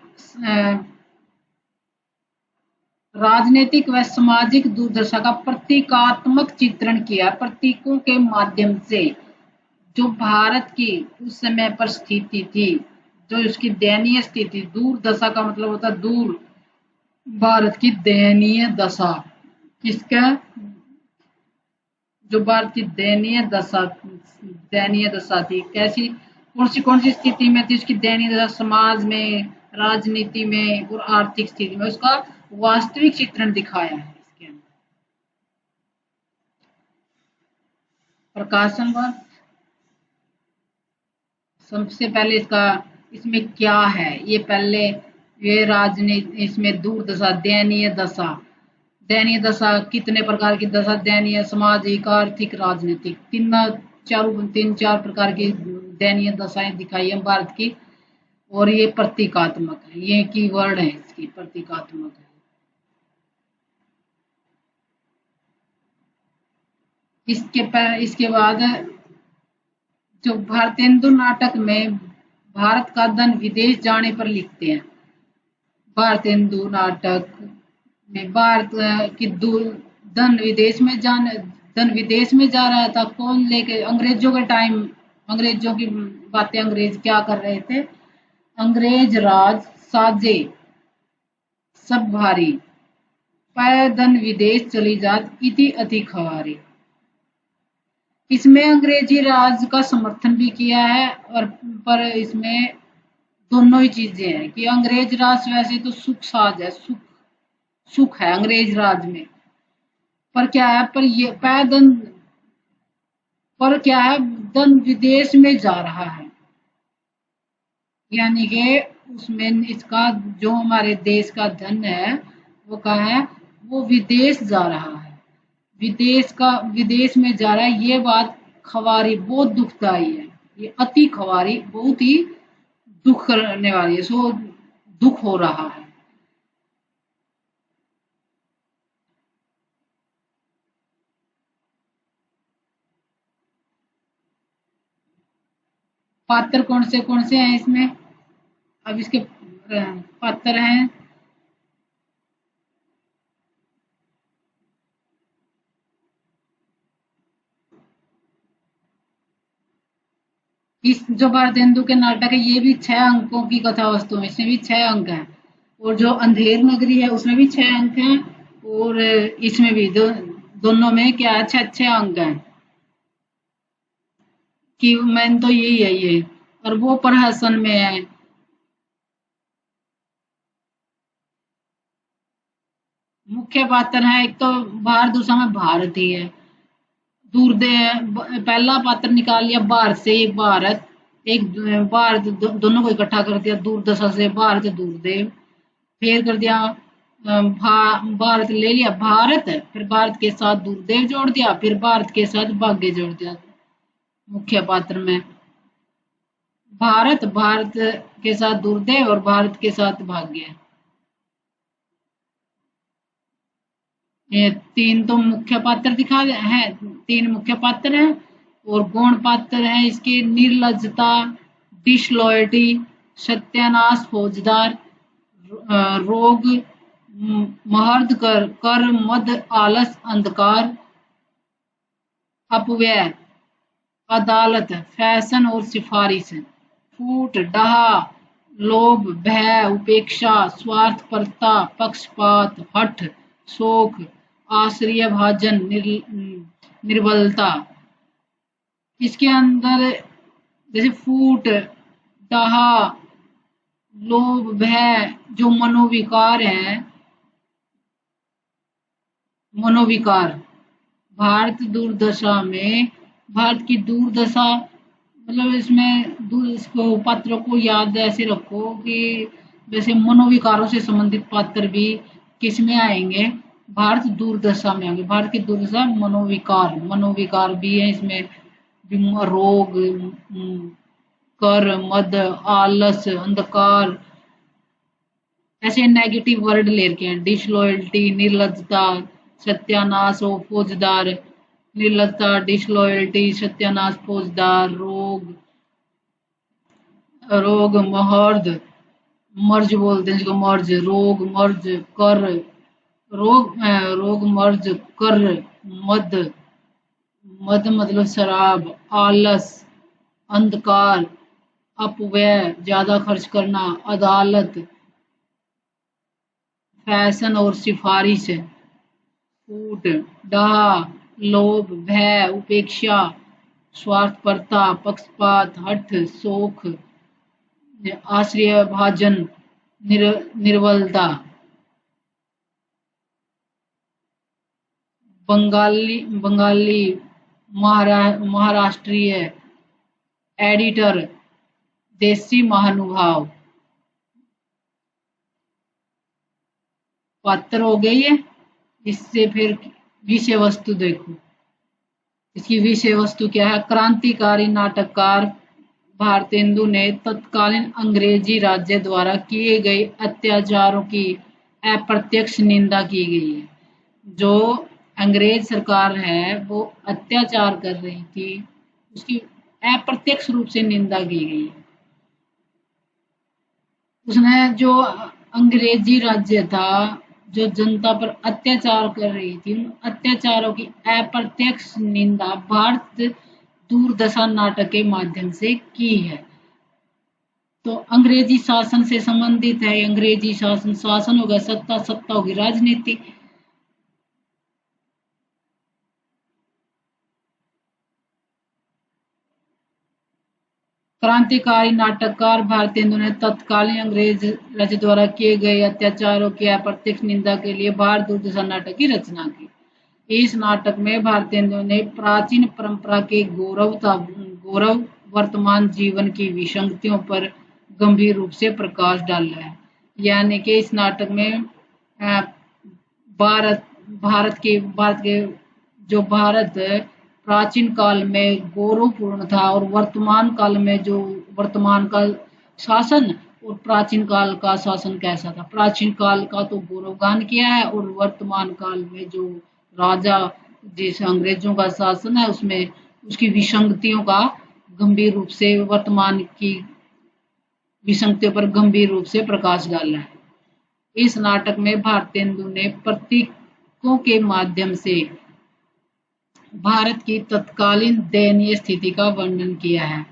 राजनीतिक व सामाजिक दुर्दशा का प्रतीकात्मक चित्रण किया, प्रतीकों के माध्यम से जो भारत की उस समय पर स्थिति थी, जो उसकी दयनीय स्थिति, दुर्दशा का मतलब होता है दूर, भारत की दयनीय दशा, किसका, जो भारत की दयनीय दशा थी, कैसी कौन सी स्थिति में थी उसकी दयनीय दशा, समाज में, राजनीति में और आर्थिक स्थिति में, उसका वास्तविक चित्रण दिखाया है इसके अंदर। प्रकाशन वर्ष सबसे पहले इसमें क्या है, ये पहले ये राजनीति, इसमें दूरदशा दयनीय दशा कितने प्रकार की दशा, दयनीय सामाजिक आर्थिक राजनीतिक, तीन चार प्रकार की दयनीय दशाएं दिखाई है भारत की। और ये प्रतीकात्मक है, ये कीवर्ड है इसकी, प्रतीकात्मक है। इसके बाद जो भारतेंदु नाटक में भारत का धन विदेश जाने पर लिखते हैं, भारतेंदु नाटक में भारत की धन विदेश में जा रहा था, कौन लेके, अंग्रेजों के टाइम, अंग्रेजों की बातें, अंग्रेज क्या कर रहे थे, अंग्रेज राज साजे सब भारी, पैदन विदेश चली जात इति अति खवारी। इसमें अंग्रेजी राज का समर्थन भी किया है, और पर इसमें दोनों ही चीजें हैं कि अंग्रेज राज वैसे तो सुख साज है, सुख है अंग्रेज राज में, पर क्या है, पर ये पैदन, पर क्या है, धन विदेश में जा रहा है, यानी कि उसमें इसका जो हमारे देश का धन है वो कहा है, वो विदेश जा रहा है, विदेश में जा रहा है, ये बात खवारी बहुत दुखदाई है, ये अति खवारी बहुत ही दुख करने वाली है, सो दुख हो रहा है। पात्र कौन से हैं इसमें, अब इसके पात्र हैं, इस जो भारतेंदु के नाटक है ये भी 6 अंकों की कथा वस्तु है, इसमें भी 6 अंक हैं, और जो अंधेर नगरी है उसमें भी 6 अंक हैं, और इसमें भी दोनों में क्या है, 6 अंक हैं, कि मैन तो यही है ये, और वो प्रहसन में है। मुख्य पात्र है, एक तो भारत दूसरा में भारत ही है, पहला पात्र निकाल लिया भारत से, एक भारत, एक भारत, दोनों को इकट्ठा कर दिया, दूरदशा से भारत दूरदेव, फिर कर दिया भारत ले लिया, भारत, फिर भारत के साथ दूरदेव जोड़ दिया, फिर भारत के साथ भाग्य जोड़ दिया मुख्य पात्र में। भारत, भारत के साथ दूरदेव और भारत के साथ भाग्य, ये तीन तो मुख्य पात्र दिखा हैं, तीन मुख्य पात्र हैं। और गौण पात्र हैं इसके निर्लज्जता, डिसलॉयल्टी, सत्यानाश, फौजदार, रोग, महर्द, कर, मद, आलस, अंधकार, अपव्यय, अदालत, फैशन और सिफारिश, फूट, डहा, लोभ, भय, उपेक्षा, स्वार्थपरता, पक्षपात, हठ, शोक, आश्रय भाजन, निर्बलता। इसके अंदर जैसे फूट, डहा, लोभ, भय जो मनोविकार है, मनोविकार, भारत दुर्दशा में, भारत की दुर्दशा मतलब इसमें इसको पात्रों को याद ऐसे रखो कि जैसे मनोविकारों से संबंधित पात्र भी किस में आएंगे, भारत दुर्दशा में आएंगे। भारत की दुर्दशा मनोविकार, मनोविकार भी है इसमें, रोग, कर, मद, आलस, अंधकार, ऐसे नेगेटिव वर्ड ले रखे हैं। डिसलॉयल्टी, निर्लज्जता, सत्यानाश और फौजदार, निर्लज्जता, डिसलॉयल्टी, सत्यानाश, फौजदार, रोग, रोग, महर्द, मर्ज बोलते हैं जिसको, मर्ज, रोग, मर्ज, कर, रोग, रोग, मर्ज, कर, मद, मद मतलब शराब, आलस, अंधकार, अपव्यय ज्यादा खर्च करना, अदालत, फैशन और सिफारिश, फूट, डाह, लोभ, भय, उपेक्षा, स्वार्थपरता, पक्षपात, हठ, शोक, आश्रय भाजन, निर्बलता। बंगाली, बंगाली, महाराष्ट्रीय, एडिटर, देसी महानुभाव, पात्र हो गई है। इससे फिर विषय वस्तु देखो, इसकी विषय वस्तु क्या है। क्रांतिकारी नाटककार भारतेंदु ने तत्कालीन अंग्रेजी राज्य द्वारा किए गए अत्याचारों की अप्रत्यक्ष निंदा की गई है। जो अंग्रेज सरकार है वो अत्याचार कर रही थी, उसकी अप्रत्यक्ष रूप से निंदा की गई है। उसने जो अंग्रेजी राज्य था जो जनता पर अत्याचार कर रही थी, उन अत्याचारों की अप्रत्यक्ष निंदा भारत दूरदर्शन नाटक के माध्यम से की है। तो अंग्रेजी शासन से संबंधित है। अंग्रेजी शासन, शासन हो गया सत्ता, सत्ता होगी राजनीति। क्रांतिकारी नाटककार भारतेंदु ने तत्कालीन अंग्रेज राज्य द्वारा किए गए अत्याचारों की अप्रत्यक्ष निंदा के लिए भारत दूरदर्शन नाटक की रचना की। इस नाटक में भारतेंदु ने प्राचीन परंपरा के गौरव वर्तमान जीवन की विसंगतियों पर गंभीर रूप से प्रकाश डाला है। यानी कि इस नाटक में भारत के जो भारत प्राचीन काल में गौरवपूर्ण था और वर्तमान काल में जो वर्तमान का शासन और प्राचीन काल का शासन कैसा था। प्राचीन काल का तो गौरवगान किया है और वर्तमान काल में जो राजा जिस अंग्रेजों का शासन है उसमें उसकी विसंगतियों का गंभीर रूप से, वर्तमान की विसंगतियों पर गंभीर रूप से प्रकाश डाला है। इस नाटक में भारतेंदु ने प्रतीकों के माध्यम से भारत की तत्कालीन दयनीय स्थिति का वर्णन किया है।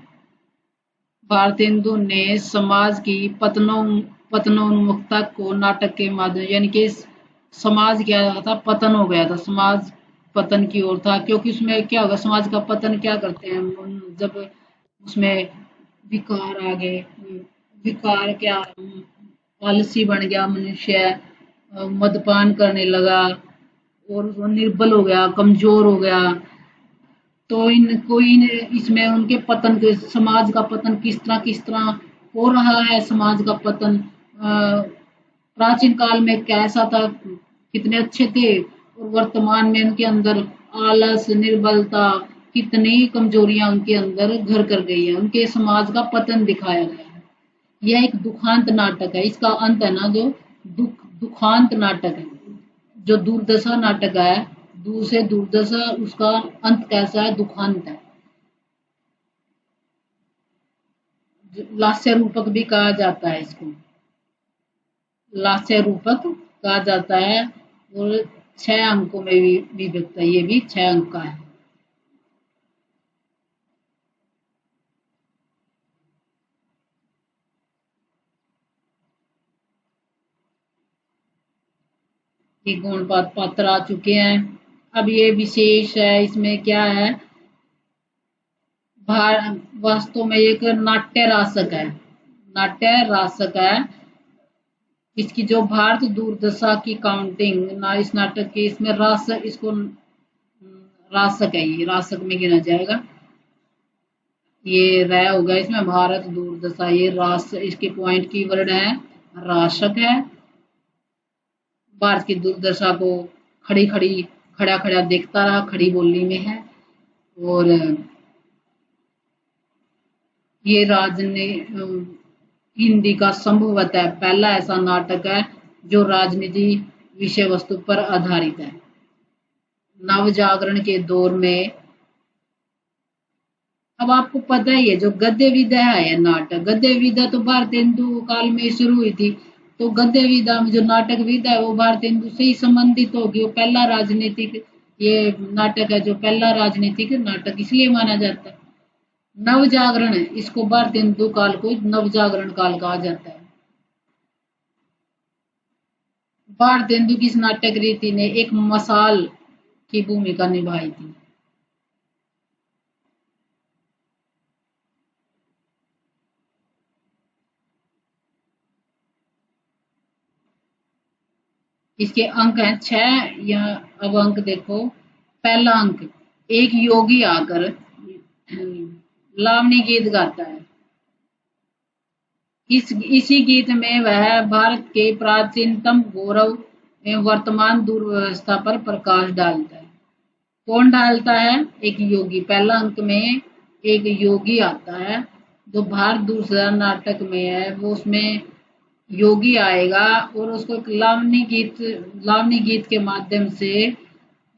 भारतेंदु ने समाज की पतनोन्मुखता को नाटक के माध्यम, यानी कि समाज क्या था, पतन हो गया था, समाज पतन की ओर था। क्योंकि उसमें क्या होगा, समाज का पतन क्या करते हैं, जब उसमें विकार आ गए, विकार क्या, आलसी बन गया मनुष्य, मदपान करने लगा और निर्बल हो गया, कमजोर हो गया। तो इसमें उनके पतन के, समाज का पतन किस तरह हो रहा है, समाज का पतन प्राचीन काल में कैसा था, कितने अच्छे थे, और वर्तमान में उनके अंदर आलस, निर्बलता, कितनी कमजोरियां उनके अंदर घर कर गई है, उनके समाज का पतन दिखाया गया है। यह एक दुखांत नाटक है, इसका अंत है ना जो दुखांत नाटक है, जो दुर्दशा नाटक है, दूर से दुर्दशा, उसका अंत कैसा है, दुखांत है। लास्य रूपक भी कहा जाता है इसको, लास्य रूपक कहा जाता है, और 6 अंकों में भी विभक्त है, ये भी 6 अंक का है। ये गुण पात्र आ चुके हैं। अब ये विशेष है, इसमें क्या है, वास्तव में एक नाट्य रासक है, नाट्य रासक है। इसकी जो भारत दुर्दशा की काउंटिंग ना, इस नाटक की, इसमें रास, इसको रासक है, ये रासक में गिना जाएगा। ये रह होगा इसमें, भारत दुर्दशा, ये रास, इसके पॉइंट की वर्ड है, राशक है। भारत की दुर्दशा को खड़ी खड़ी, खड़ा खड़ा देखता रहा, खड़ी बोली में है। और ये राजने हिंदी का संभवतः पहला ऐसा नाटक है जो राजनीति विषय वस्तु पर आधारित है। नव जागरण के दौर में, अब आपको पता ही है, जो गद्य विधा है नाटक, गद्य विधा तो भारत हिंदू काल में शुरू हुई थी, तो गद्य विधा में जो नाटक विधा है वो भारत हिंदू से ही संबंधित होगी। वो पहला राजनीतिक, ये नाटक है जो पहला राजनीतिक नाटक इसलिए माना जाता है। नव जागरण है, इसको भारत हिंदू काल को नव जागरण काल कहा जाता है। भारत हिंदू की इस नाटक रीति ने एक मसाल की भूमिका निभाई थी। इसके अंक हैं 6, या अब अंक देखो। पहला अंक, एक योगी आकर लावनी गीत गाता है। इसी गीत में वह भारत के प्राचीनतम गौरव एवं वर्तमान दुर्व्यवस्था पर प्रकाश डालता है। कौन डालता है? एक योगी। पहला अंक में एक योगी आता है, जो भारत दूसरा नाटक में है, वो उसमें योगी आएगा और उसको एक लावनी गीत के माध्यम से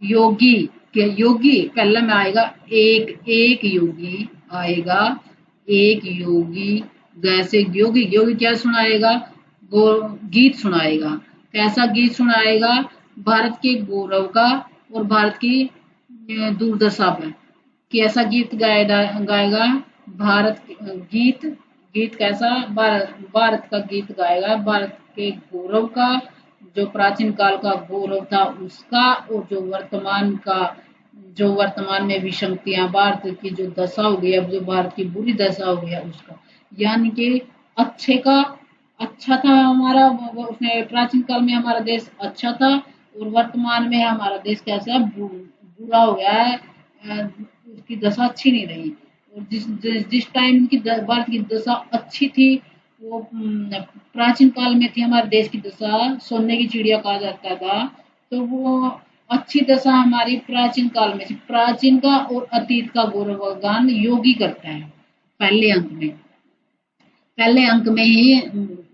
योगी पहले में आएगा, एक एक योगी आएगा, एक योगी, जैसे योगी योगी क्या सुनाएगा, वो गीत सुनाएगा। कैसा गीत सुनाएगा? भारत के गौरव का और भारत की दुर्दशा पर। कैसा गीत गाएगा? भारत गीत, गीत कैसा? भारत का गीत गाएगा, भारत के गौरव का, जो प्राचीन काल का गौरव था उसका, और जो वर्तमान में विसंगतियां, भारत की जो दशा हो गई, अब जो भारत की बुरी दशा हो गया उसका। यानी कि अच्छे का, अच्छा था हमारा, उसमें प्राचीन काल में हमारा देश अच्छा था, और वर्तमान में हमारा देश कैसा बुरा हो गया है, उसकी दशा अच्छी नहीं रही। और जिस टाइम की भारत की दशा अच्छी थी, वो प्राचीन काल में थी हमारे देश की दशा, सोने की चिड़िया कहा जाता था। तो वो अच्छी दशा हमारी प्राचीन काल में थी। प्राचीन का और अतीत का गौरवगान योगी करता है पहले अंक में। पहले अंक में ही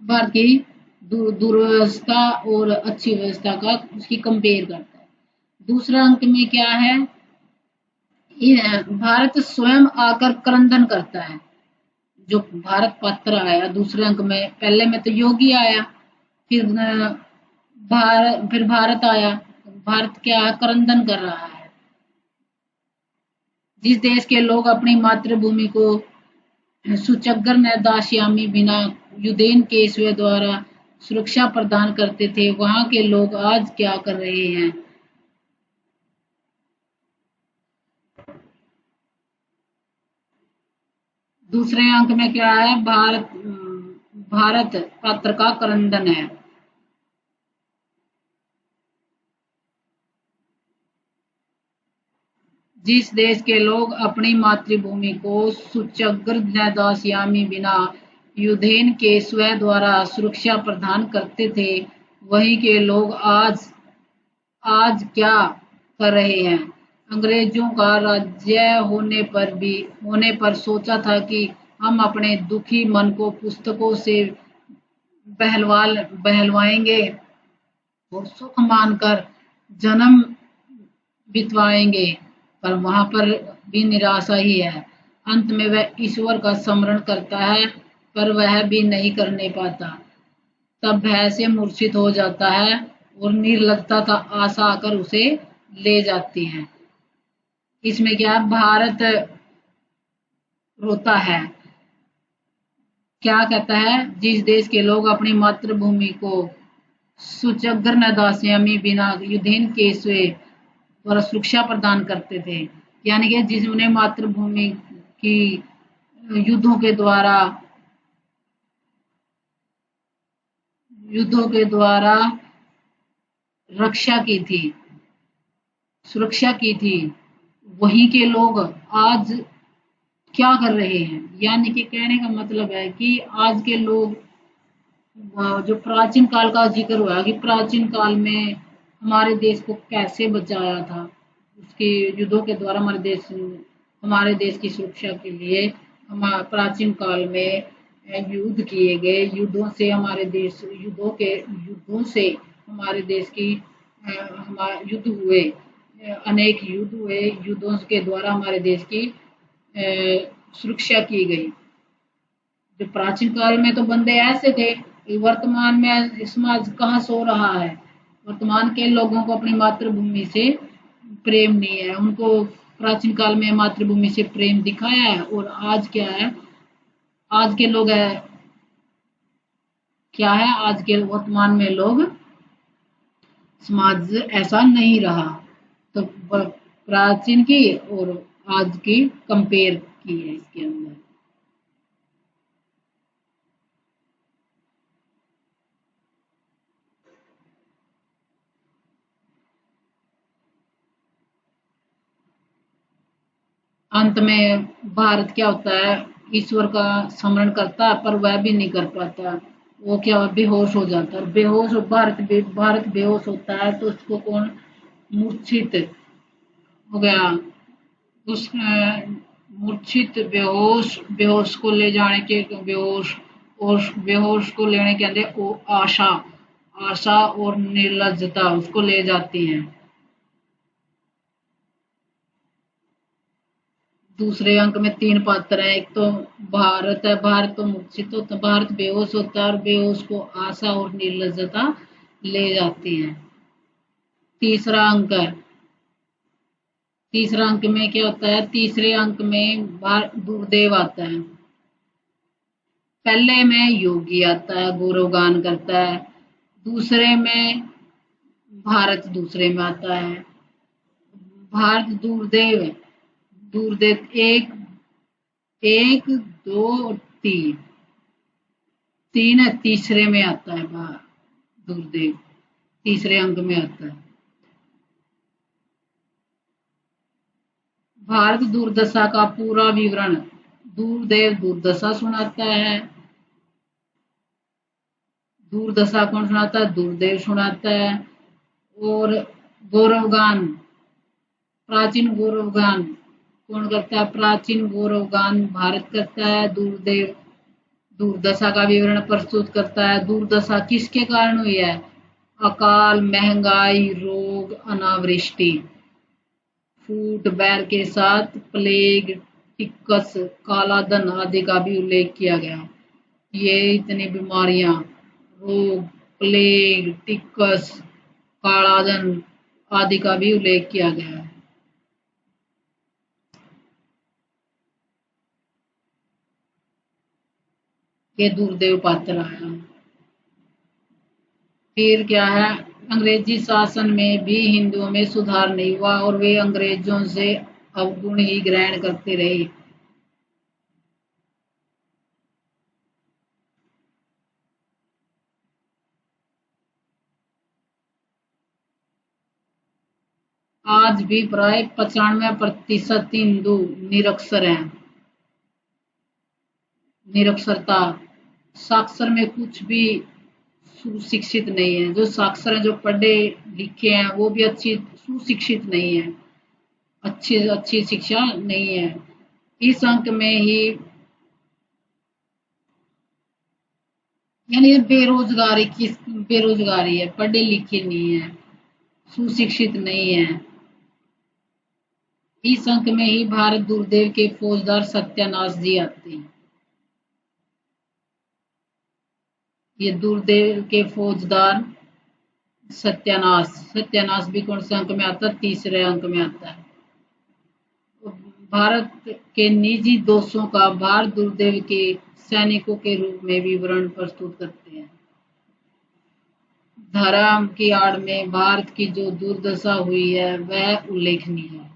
भारत की दुर्व्यवस्था और अच्छी व्यवस्था का उसकी कंपेयर करता है। दूसरा अंक में क्या है? भारत स्वयं आकर क्रंदन करता है। जो भारत पत्र आया दूसरे अंक में, पहले में तो योगी आया, फिर भारत आया। भारत क्या है? क्रंदन कर रहा है। जिस देश के लोग अपनी मातृभूमि को सुचग्गर न दास्यामी बिना युद्धेन केशवे द्वारा सुरक्षा प्रदान करते थे, वहां के लोग आज क्या कर रहे हैं? दूसरे अंक में क्या है? भारत पत्र का क्रंदन है। जिस देश के लोग अपनी मातृभूमि को सुचग्र न दास्यामी बिना युद्धेन के स्व द्वारा सुरक्षा प्रदान करते थे, वहीं के लोग आज आज क्या कर रहे हैं? अंग्रेजों का राज्य होने पर सोचा था कि हम अपने दुखी मन को पुस्तकों से बहलवा बहलवाएंगे और सुख मानकर जन्म बितवाएंगे, पर वहां पर भी निराशा ही है। अंत में वह ईश्वर का स्मरण करता है, पर वह भी नहीं करने पाता। तब भय से मूर्छित हो जाता है और निर्लजता का आशा आकर उसे ले जाती है। इसमें क्या है, भारत रोता है। क्या कहता है, जिस देश के लोग अपनी मातृभूमि को सुचग्र न दास्यामी बिना युद्धहीन केशवे द्वारा सुरक्षा प्रदान करते थे, यानी कि जिसने मातृभूमि की युद्धों के द्वारा रक्षा की थी, सुरक्षा की थी, वहीं के लोग आज क्या कर रहे हैं? यानी कि कहने का मतलब है कि आज के लोग, जो प्राचीन काल का जिक्र हुआ कि प्राचीन काल में हमारे देश को कैसे बचाया था, उसके युद्धों के द्वारा हमारे देश की सुरक्षा के लिए हमारे प्राचीन काल में युद्ध किए गए। युद्धों से हमारे देश की युद्ध हुए, अनेक युद्ध हुए। युद्धों के द्वारा हमारे देश की सुरक्षा की गई। जो प्राचीन काल में तो बंदे ऐसे थे कि वर्तमान में समाज कहाँ सो रहा है। वर्तमान के लोगों को अपनी मातृभूमि से प्रेम नहीं है। उनको प्राचीन काल में मातृभूमि से प्रेम दिखाया है, और आज क्या है, आज के लोग क्या है, आज के वर्तमान में लोग, समाज ऐसा नहीं रहा। तो प्राचीन की और आज की कंपेयर की है इसके अंदर। अंत में भारत क्या होता है, ईश्वर का स्मरण करता है, पर वह भी नहीं कर पाता। वो क्या, बेहोश हो जाता है। भारत बेहोश होता है तो उसको कौन, मूर्छित हो गया। उस मूर्छित बेहोश बेहोश को ले जाने के बेहोश और बेहोश को लेने के अंदर वो आशा आशा और निर्लजता उसको ले जाती हैं। दूसरे अंक में 3 पात्र हैं। एक तो भारत है। भारत तो मूर्छित होता, भारत बेहोश होता है और बेहोश को आशा और निर्लजता ले जाती है। तीसरा अंक है। तीसरा अंक में क्या होता है, तीसरे अंक में दूरदेव आता है। पहले में योगी आता है, गौरवगान करता है। दूसरे में भारत दूसरे में आता है। भारत दूरदेव है। दूरदेव एक एक दो तीन, तीन है, तीसरे में आता है। दूरदेव तीसरे अंक में आता है। भारत दुर्दशा का पूरा विवरण दूरदेव दुर्दशा सुनाता है। दुर्दशा कौन सुनाता है, दूरदेव सुनाता है। और गौरवगान, प्राचीन गौरवगान कौन करता है, प्राचीन गौरवगान भारत करता है। दूरदेव दुर्दशा का विवरण प्रस्तुत करता है। दुर्दशा किसके कारण हुई है, अकाल, महंगाई, रोग, अनावृष्टि, फूट बैर के साथ प्लेग, टिक्कस, काला धन आदि का भी उल्लेख किया गया। ये इतनी बीमारियां, रोग, प्लेग, टिक्कस, काला धन आदि का भी उल्लेख किया गया है। ये दूरदेव पात्र आया। फिर क्या है, अंग्रेजी शासन में भी हिंदुओं में सुधार नहीं हुआ और वे अंग्रेजों से अवगुण ही ग्रहण करते रहे। आज भी प्राय 95% हिंदू निरक्षर हैं। निरक्षरता, साक्षर में कुछ भी सुशिक्षित नहीं है। जो साक्षर हैं, जो पढ़े लिखे हैं, वो भी अच्छी सुशिक्षित नहीं है, अच्छी अच्छी शिक्षा नहीं है। इस अंक में ही यानी बेरोजगारी किस बेरोजगारी है, पढ़े लिखे नहीं है, सुशिक्षित नहीं है। इस अंक में ही भारत दुर्देव के फौजदार सत्यानाश जी आते हैं। ये दुर्देव के फौजदार सत्यानाश, सत्यानाश भी कौन से अंक में आता है? तीसरे अंक में आता है। भारत के निजी दोषों का भारत दुर्देव के सैनिकों के रूप में विवरण प्रस्तुत करते हैं। धर्म की आड़ में भारत की जो दुर्दशा हुई है वह उल्लेखनीय है।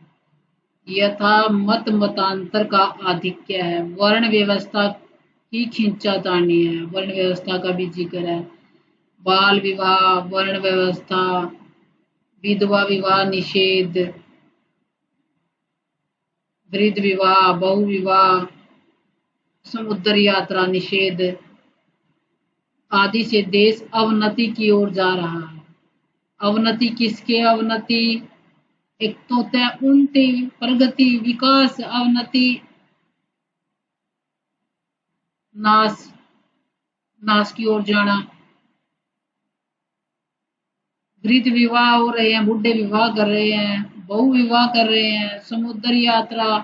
यथा मत मतांतर का आधिक्य है, वर्ण व्यवस्था की खींचातानी है, वर्ण व्यवस्था का भी जिक्र है। बाल विवाह, वर्ण व्यवस्था, विधवा विवाह निषेध, वृद्ध विवाह, बहु विवाह, समुद्र यात्रा निषेध आदि से देश अवनति की ओर जा रहा है। अवनति किसके अवनति? एक तो होता है उन्नति, प्रगति, विकास, अवनति नाश, नाश की ओर जाना। वृद्ध विवाह हो रहे हैं, बुढ़े विवाह कर रहे हैं, बहु विवाह कर रहे हैं, समुद्र यात्रा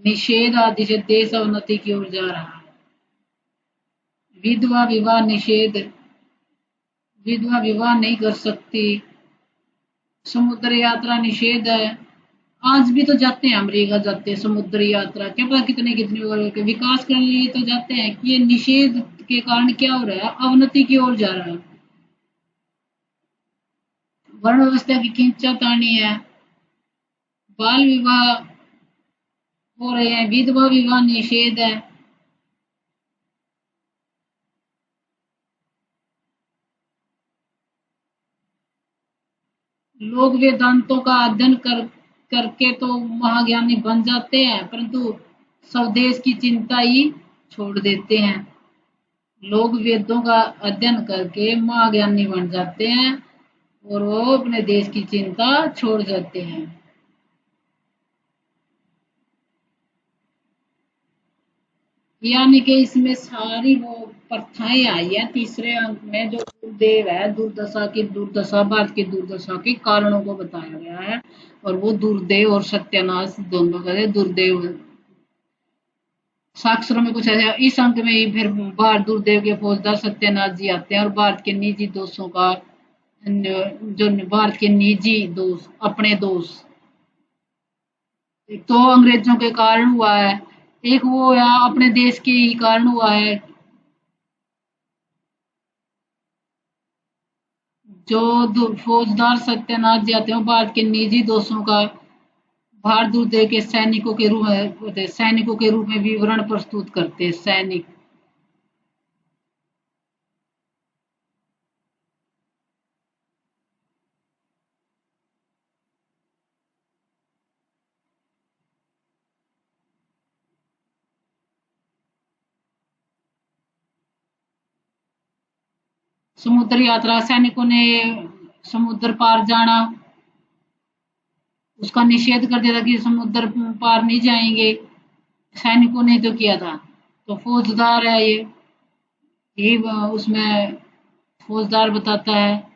निषेध आदि से देश अवनति की ओर जा रहा है। विधवा विवाह निषेध, विधवा विवाह नहीं कर सकती। समुद्र यात्रा निषेध है। आज भी तो जाते हैं, अमेरिका जाते हैं समुद्र यात्रा, क्या पता कितने कितने विकास करने लिए तो जाते हैं। कि ये निषेध के कारण क्या हो रहा है? अवनति की ओर जा रहा है। वर्ण व्यवस्था की खींचातानी है, बाल विवाह हो रहे हैं, विधवा विवाह निषेध है। लोग वेदांतों का अध्ययन करके तो महाज्ञानी बन जाते हैं, परंतु स्वदेश की चिंता ही छोड़ देते हैं। लोग वेदों का अध्ययन करके महाज्ञानी बन जाते हैं और वो अपने देश की चिंता छोड़ जाते हैं। यानी कि इसमें सारी वो प्रथाएं आई है तीसरे अंक में। जो दुर्देव है, दुर्दशा की दुर्दशा, भारत की दुर्दशा के कारणों को बताया गया है। और वो दुर्देव और सत्यानाश दोनों का दुर्देव शास्त्रों में कुछ ऐसा। इस अंक में ही फिर भारत दुर्देव के फौजदार सत्यानाश जी आते हैं और भारत के निजी दोषों का, जो भारत के निजी दोष, अपने दोष, एक तो अंग्रेजों के कारण हुआ है, एक वो या अपने देश के ही कारण हुआ है। जो फौजदार सत्यानाश जी आते हैं भारत के निजी दोषों का भारत दुर्देव के सैनिकों के रूप में विवरण प्रस्तुत करते हैं। सैनिक, समुद्र यात्रा, सैनिकों ने समुद्र पार जाना, उसका निषेध कर दिया था कि समुद्र पार नहीं जाएंगे। सैनिकों ने तो किया था। तो फौजदार है ये उसमें फौजदार बताता है।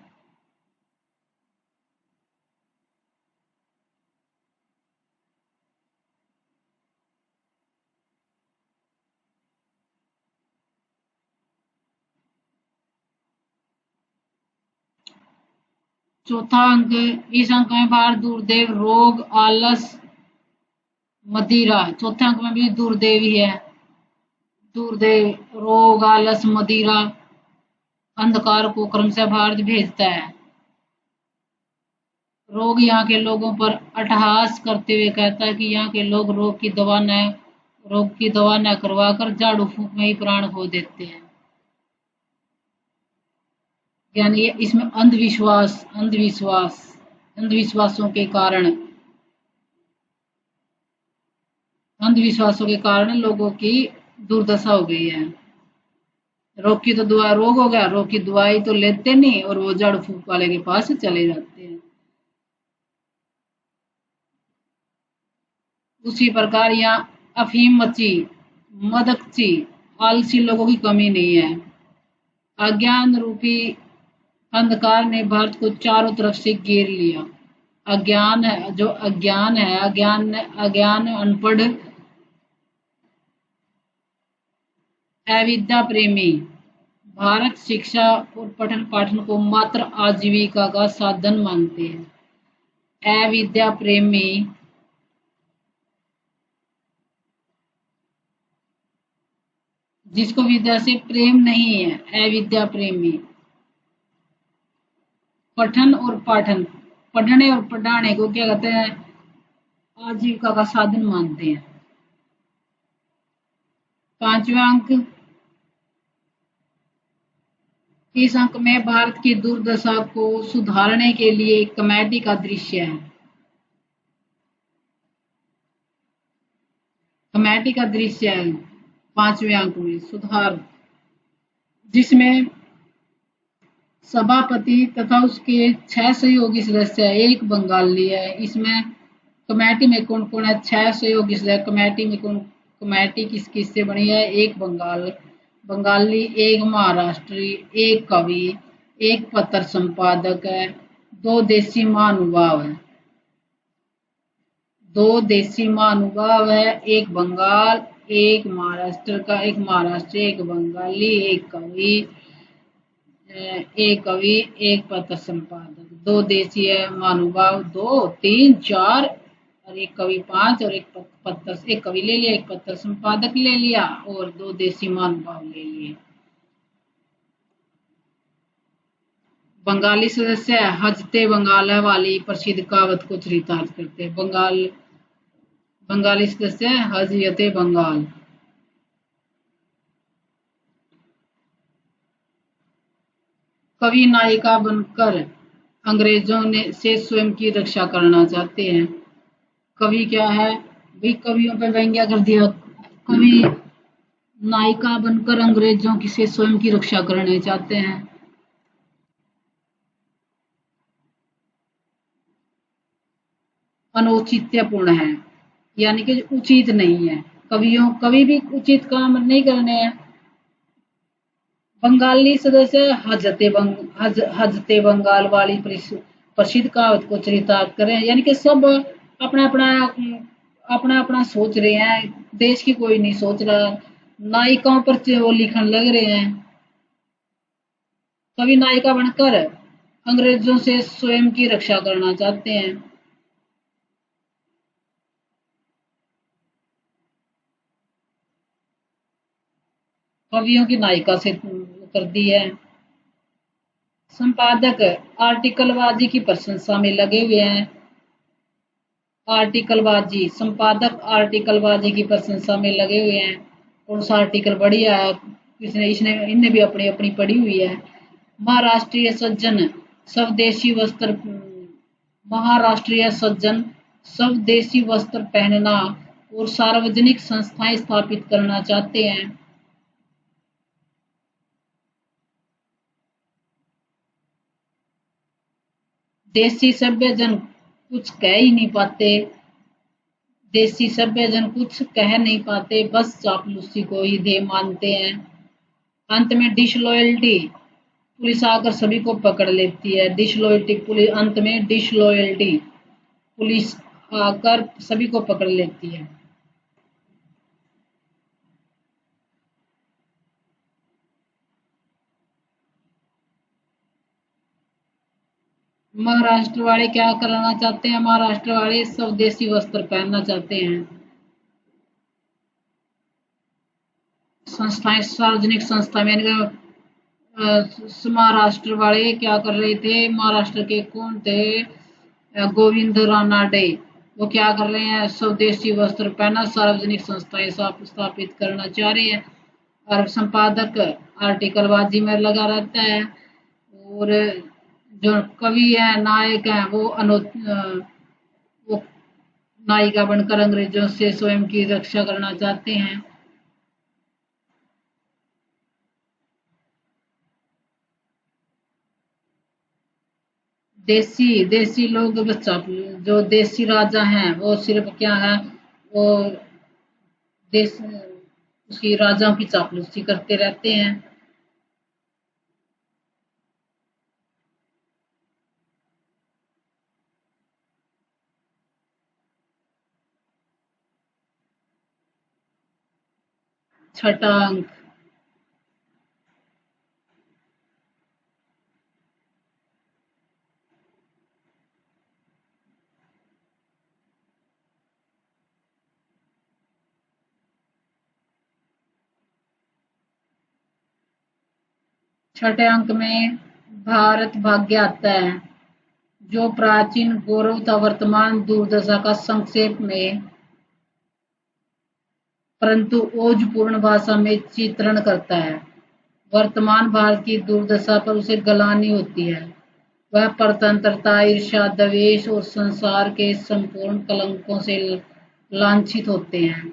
चौथा अंक, इस अंक में भारत दुर्देव रोग, आलस, मदिरा। चौथे अंक में भी दुर्देव ही है। दुर्देव रोग, आलस, मदिरा, अंधकार को क्रमशः भारत भेजता है। रोग यहाँ के लोगों पर अट्टहास करते हुए कहता है कि यहाँ के लोग रोग की दवा न करवाकर झाड़ू फूंक में ही प्राण खो देते हैं। यानी इसमें अंधविश्वासों के कारण, अंधविश्वासों के कारण लोगों की दुर्दशा हो गई है। रोग की तो दुआ, रोग हो गया, रोग की दवाई तो लेते नहीं और वो जड़ फूक वाले के पास चले जाते हैं। उसी प्रकार यहाँ अफीम मची, मदकची, आलसी लोगों की कमी नहीं है। अज्ञान रूपी अंधकार ने भारत को चारों तरफ से घेर लिया। अज्ञान है, जो अज्ञान है, अज्ञान अनपढ़, अविद्या प्रेमी भारत शिक्षा और पठन पाठन को मात्र आजीविका का साधन मानते हैं। अविद्या प्रेमी, जिसको विद्या से प्रेम नहीं है, अविद्या प्रेमी पठन और पाठन, पढ़ने और पढ़ाने को क्या कहते हैं, आजीविका का साधन मानते हैं। पांचवा अंक, इस अंक में भारत की दुर्दशा को सुधारने के लिए कमेटी का दृश्य है। कमेटी का दृश्य है पांचवें अंक में सुधार, जिसमें सभापति तथा उसके 6 सहयोगी सदस्य है, एक बंगाली है। इसमें कमेटी में कौन कौन है, 6 सहयोगी सदस्य। कमेटी में कौन, कमेटी किस किस से बनी है, एक बंगाली, एक महाराष्ट्री, एक कवि, एक पत्र संपादक है, 2 देसी महानुभाव है। 2 देसी महानुभाव है, एक बंगाल, एक महाराष्ट्र का, एक महाराष्ट्र, एक बंगाली, एक पत्र संपादक। 2 देसी है महानुभाव, 2, 3, 4 और एक कवि 5 और एक कवि ले लिया, एक पत्र संपादक ले लिया और 2 देसी महानुभाव ले लिए। बंगाली सदस्य हजते बंगाल है वाली प्रसिद्ध कहावत को चरितार्थ करते हैं। बंगाली सदस्य हजयते बंगाल। कवि नायिका बनकर अंग्रेजों ने से स्वयं की रक्षा करना चाहते हैं। कवि क्या है भाई, कवियों पे व्यंग्य कर दिया। कवि नायिका बनकर अंग्रेजों की से स्वयं की रक्षा करना चाहते हैं। अनौचित्यपूर्ण है, यानी कि उचित नहीं है। कवि भी उचित काम नहीं करने हैं। बंगाली सदस्य हजते बंगाल वाली प्रसिद्ध कहावत को चरितार्थ करें, यानी कि सब अपना अपना अपना अपना सोच रहे हैं, देश की कोई नहीं सोच रहा। नायिकाओं पर वो लिखन लग रहे हैं। कवि नायिका बनकर अंग्रेजों से स्वयं की रक्षा करना चाहते हैं। कवियों की नायिका से कर दी है। संपादक आर्टिकलबाजी की प्रशंसा में लगे हुए हैं। आर्टिकलबाजी, संपादक आर्टिकलबाजी की प्रशंसा में लगे हुए हैं। कौन सा आर्टिकल बढ़िया है, इसने इसने इनने भी अपनी अपनी पढ़ी हुई है। महाराष्ट्रीय सज्जन स्वदेशी वस्त्र, महाराष्ट्रीय सज्जन स्वदेशी वस्त्र पहनना और सार्वजनिक संस्थाएं स्थापित करना चाहते हैं। देसी सभ्य जन कुछ कह ही नहीं पाते, देसी सभ्य जन कुछ कह नहीं पाते, बस चापलूसी को ही ध्येय मानते हैं। अंत में डिसलॉयल्टी, पुलिस आकर सभी को पकड़ लेती है। डिसलॉयल्टी, पुलिस अंत में डिसलॉयल्टी, पुलिस आकर सभी को पकड़ लेती है। महाराष्ट्र वाले क्या करना चाहते हैं, महाराष्ट्र वाले स्वदेशी वस्त्र पहनना चाहते हैं। संस्थाएं, सार्वजनिक संस्था में महाराष्ट्र वाले क्या कर रहे थे, महाराष्ट्र के कौन थे, गोविंद रानाडे, वो क्या कर रहे हैं, स्वदेशी वस्त्र पहना, सार्वजनिक संस्थाएं स्थापित करना चाह रहे हैं। और संपादक आर्टिकलबाजी में लगा रहता है। और जो कवि है, नायक है, वो नायिका बनकर अंग्रेजों से स्वयं की रक्षा करना चाहते हैं। देसी देसी लोग बच्चा, जो देसी राजा हैं वो सिर्फ क्या है, वो देश उसकी राजाओं की चापलूसी करते रहते हैं। छठा अंक। छठे अंक में भारत भाग्य आता है, जो प्राचीन गौरव था वर्तमान दुर्दशा का संक्षेप में परंतु ओजपूर्ण भाषा में चित्रण करता है। वर्तमान भारत की दुर्दशा पर उसे ग्लानि होती है। वह परतंत्रता, ईर्ष्या, द्वेष और संसार के संपूर्ण कलंकों से लांछित होते हैं।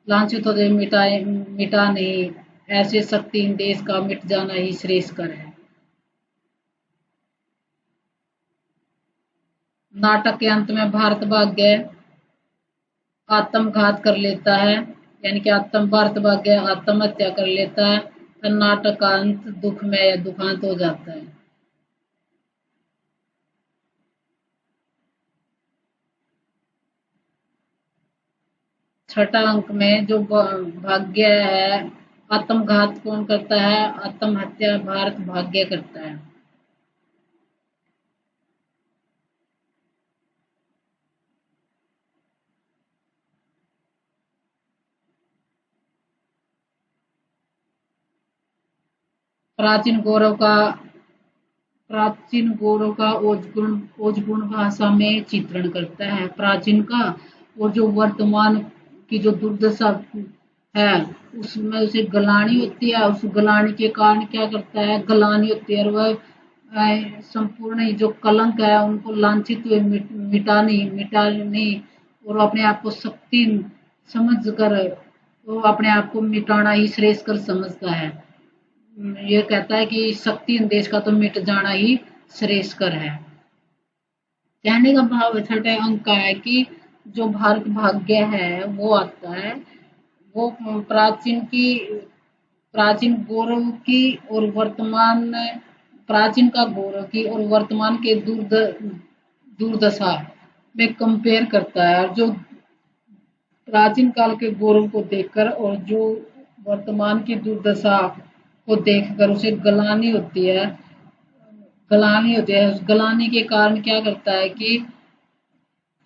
लांछित होते मिटा नहीं, ऐसे शक्तिहीन देश का मिट जाना ही श्रेयस्कर है। नाटक के अंत में भारत भाग्य आत्मघात कर लेता है, यानी कि भारत भाग्य आत्महत्या कर लेता है, तो नाटक का अंत दुख में या दुखांत हो जाता है। छठा अंक में जो भाग्य है, आत्मघात कौन करता है? आत्महत्या भारत भाग्य करता है। प्राचीन गौरव का प्राचीन गौरव का ओजपूर्ण भाषा में चित्रण करता है प्राचीन का, और जो वर्तमान की जो दुर्दशा है उसमें उसे गलानी होती है। उस गलानी के कारण क्या करता है, गलानी होती है, और वह संपूर्ण ही जो कलंक है उनको लांछित हुए मिटानी और अपने आप को शक्ति समझ कर वो अपने आप को मिटाना ही श्रेयस्कर समझता है। ये कहता है कि शक्तिहीन देश का तो मिट जाना ही श्रेयस्कर है। कहने का भाव छठे अंक का है कि जो भारत भाग्य है वो आता है, वो प्राचीन गौरव की और वर्तमान प्राचीन का गौरव की और वर्तमान के दुर्दशा में कंपेयर करता है, और जो प्राचीन काल के गौरव को देखकर और जो वर्तमान की दुर्दशा को देखकर उसे गलानी होती है। उस गलानी के कारण क्या करता है कि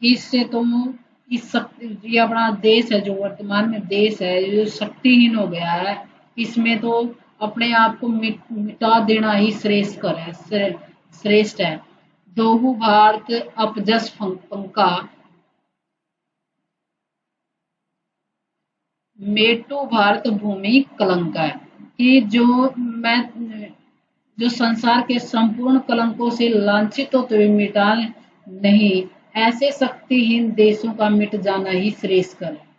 इससे तुम ये अपना देश है, जो वर्तमान में देश है जो शक्तिहीन हो गया है, इसमें तो अपने आप को मिटा देना ही श्रेष्ठ है। दोहु भारत अपजस पंका, मेटू भारत भूमि कलंक है, कि जो संसार के संपूर्ण कलंकों से लांछित होते हुए मिटा नहीं, ऐसे शक्तिहीन देशों का मिट जाना ही श्रेयस्कर है।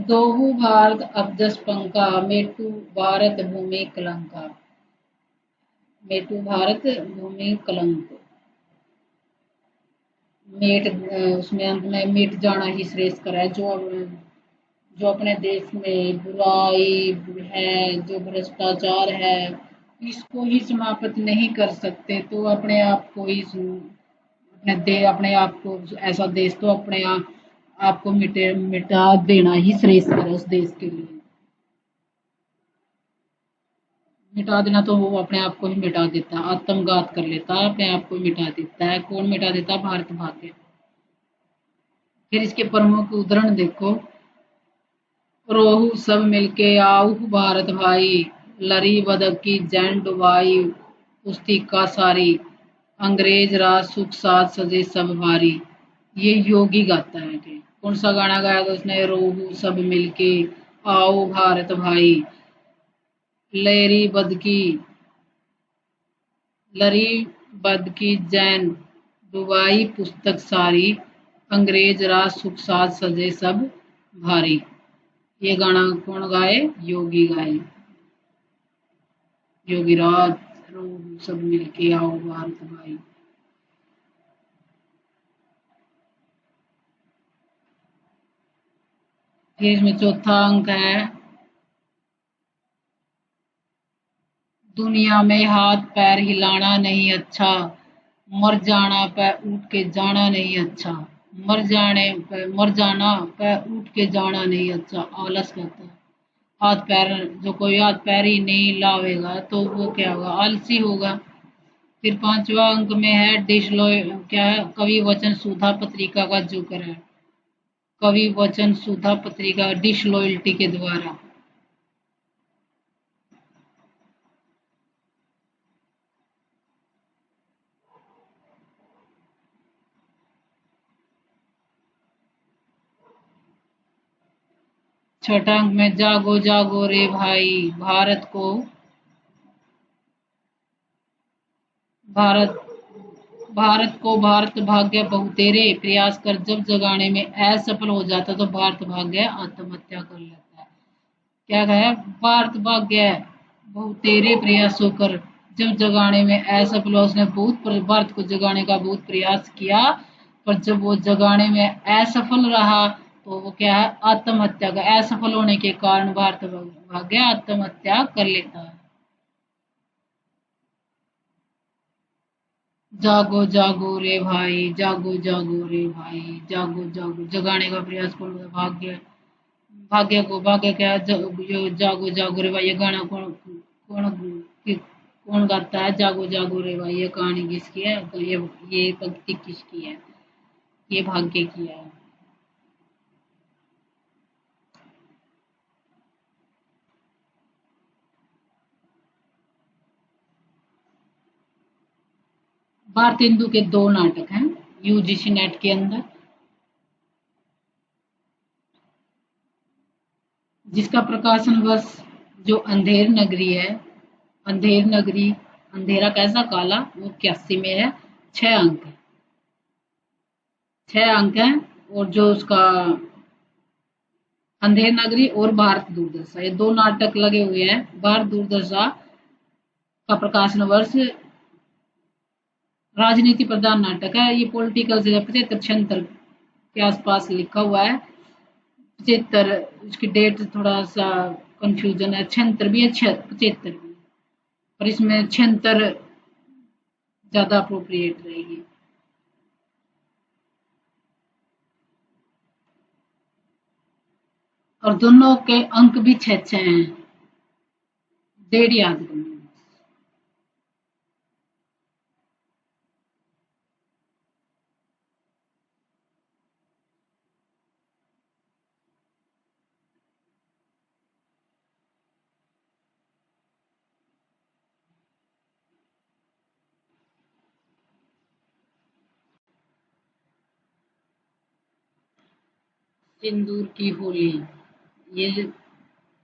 दोहु भारत अपजस पंका, मेटू भारत भूमि कलंका। मेटू भारत भूमि कलंक, उसमें अंत में मिट जाना ही श्रेयस्कर है। जो अपने देश में बुराई है, जो भ्रष्टाचार है, इसको ही समाप्त नहीं कर सकते तो अपने आप को ही अपने आप को ऐसा देश तो अपने आप को मिटा देना ही श्रेयस्कर है उस देश के लिए। मिटा देना तो वो अपने आप को ही मिटा देता है, आत्मघात कर लेता है, अपने आप को मिटा देता है। कौन मिटा देता है? भारत भाग्य। फिर इसके प्रमुख उदाहरण देखो, रोहू सब मिलके आओ भारत भाई, लरी बदक की जैन डुबाई पुस्तिका सारी, अंग्रेज राज सुख साथ सजे सब भारी, ये योगी गाता है। कि कौन सा गाना गाया था उसने? रोहू सब मिलके, आओ भारत भाई, लेरी बद की, लरी बद की जैन, डुबाई पुस्तक सारी, अंग्रेज राज सुख साथ सजे सब भारी। ये गाना कौन गाए? योगी गाए। योगी राज, रोहू सब मिलके, आओ भारत भाई। फिर इसमें चौथा अंक है, दुनिया में हाथ पैर हिलाना नहीं अच्छा, मर जाना पे उठ के जाना नहीं अच्छा। मर जाना पे उठ के जाना नहीं अच्छा, आलस कहता है। हाथ पैर, जो कोई हाथ पैर ही नहीं लावेगा तो वो क्या होगा? आलसी होगा। फिर पांचवा अंक में है डिसलॉ, क्या है? कवि वचन सुधा पत्रिका का जिक्र है। कवि वचन सुधा पत्रिका डिसलॉयल्टी के द्वारा। छठा अंक में जागो जागो रे भाई, भारत भारत को भारत भाग्य बहुतेरे प्रयास कर जब जगाने में असफल हो जाता तो भारत भाग्य आत्महत्या कर लेता है। क्या कहा? भारत भाग्य बहुतेरे प्रयासों कर जब जगाने में असफल हुआ। उसने भारत को जगाने का बहुत प्रयास किया, पर जब वो जगाने में असफल रहा तो वो क्या है? आत्महत्या का, असफल होने के कारण भारत भाग्य आत्महत्या कर लेता है। जागो जागो रे भाई, जागो जागो रे भाई, जागो जागो, जगाने का प्रयास कौन करता? भाग्य। भाग्य क्या है? ये जागो जागो रे भाई, ये गाना कौन कौन कौन गाता है? जागो जागो रे भाई। ये कहानी किसकी है? तो ये पंक्ति किसकी है? ये भाग्य की है। भारतेंदु के दो नाटक हैं यूजीसी नेट के अंदर, जिसका प्रकाशन वर्ष जो अंधेर नगरी है, अंधेर नगरी, अंधेरा कैसा काला, वो 81 में है। 6 अंक है। 6 अंक है। और जो उसका अंधेर नगरी और भारत दूरदर्शा, ये दो नाटक लगे हुए हैं। भारत दूरदर्शा का प्रकाशन वर्ष, राजनीति प्रधान नाटक है ये, पॉलिटिकल से 75 76 के आसपास लिखा हुआ है। 75, उसकी डेट थोड़ा सा कंफ्यूजन है। 76 भी है, 75 भी है, पर इसमें 76 ज्यादा अप्रोप्रिएट रहेगी। और दोनों के अंक भी 6 6 हैं। डेढ़ याद करना। सिंदूर की होली, ये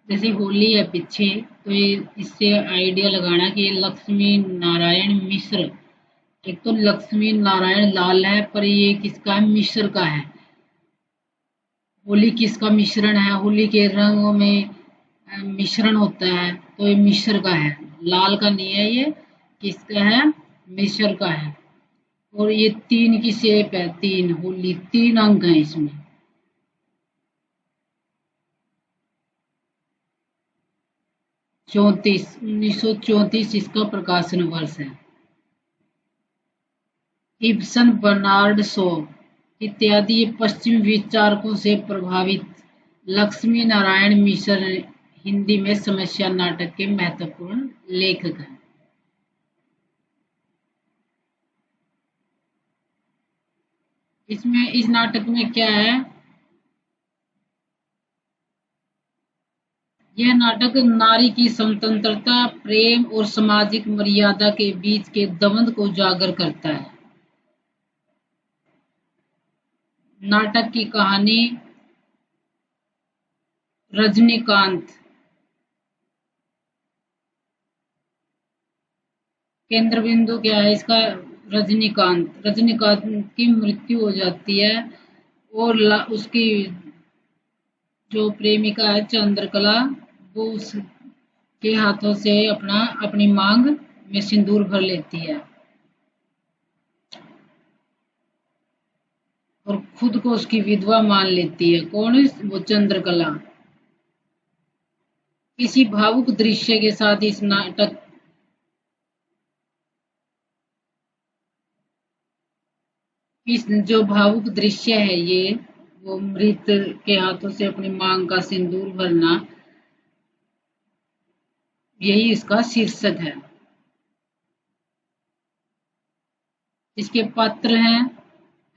जैसे होली है पीछे, तो ये इससे आइडिया लगाना कि ये लक्ष्मी नारायण मिश्र, एक तो लक्ष्मी नारायण लाल है, पर ये किसका है? मिश्र का है। होली किसका मिश्रण है? होली के रंगों में मिश्रण होता है, तो ये मिश्र का है, लाल का नहीं है ये। किसका है? मिश्र का है। और ये 3 की शेप है, 3 होली, 3 अंक है इसमें। 34, 1934 इसका प्रकाशन वर्ष है। इब्सन, बर्नार्ड शॉ इत्यादि पश्चिमी विचारकों से प्रभावित लक्ष्मी नारायण मिश्र हिंदी में समस्या नाटक के महत्वपूर्ण लेखक हैं। इसमें इस नाटक में क्या है? यह नाटक नारी की स्वतंत्रता, प्रेम और सामाजिक मर्यादा के बीच के द्वंद्व को उजागर करता है। नाटक की कहानी रजनीकांत। केंद्र बिंदु क्या है इसका? रजनीकांत। रजनीकांत की मृत्यु हो जाती है और उसकी जो प्रेमिका है चंद्रकला, वो उसके हाथों से अपनी मांग में सिंदूर भर लेती है और खुद को उसकी विधवा मान लेती है। कौन? वो चंद्रकला। इसी भावुक दृश्य के साथ इस नाटक इस जो भावुक दृश्य है ये, वो मृत के हाथों से अपनी मांग का सिंदूर भरना, यही इसका शीर्षक है। इसके पात्र हैं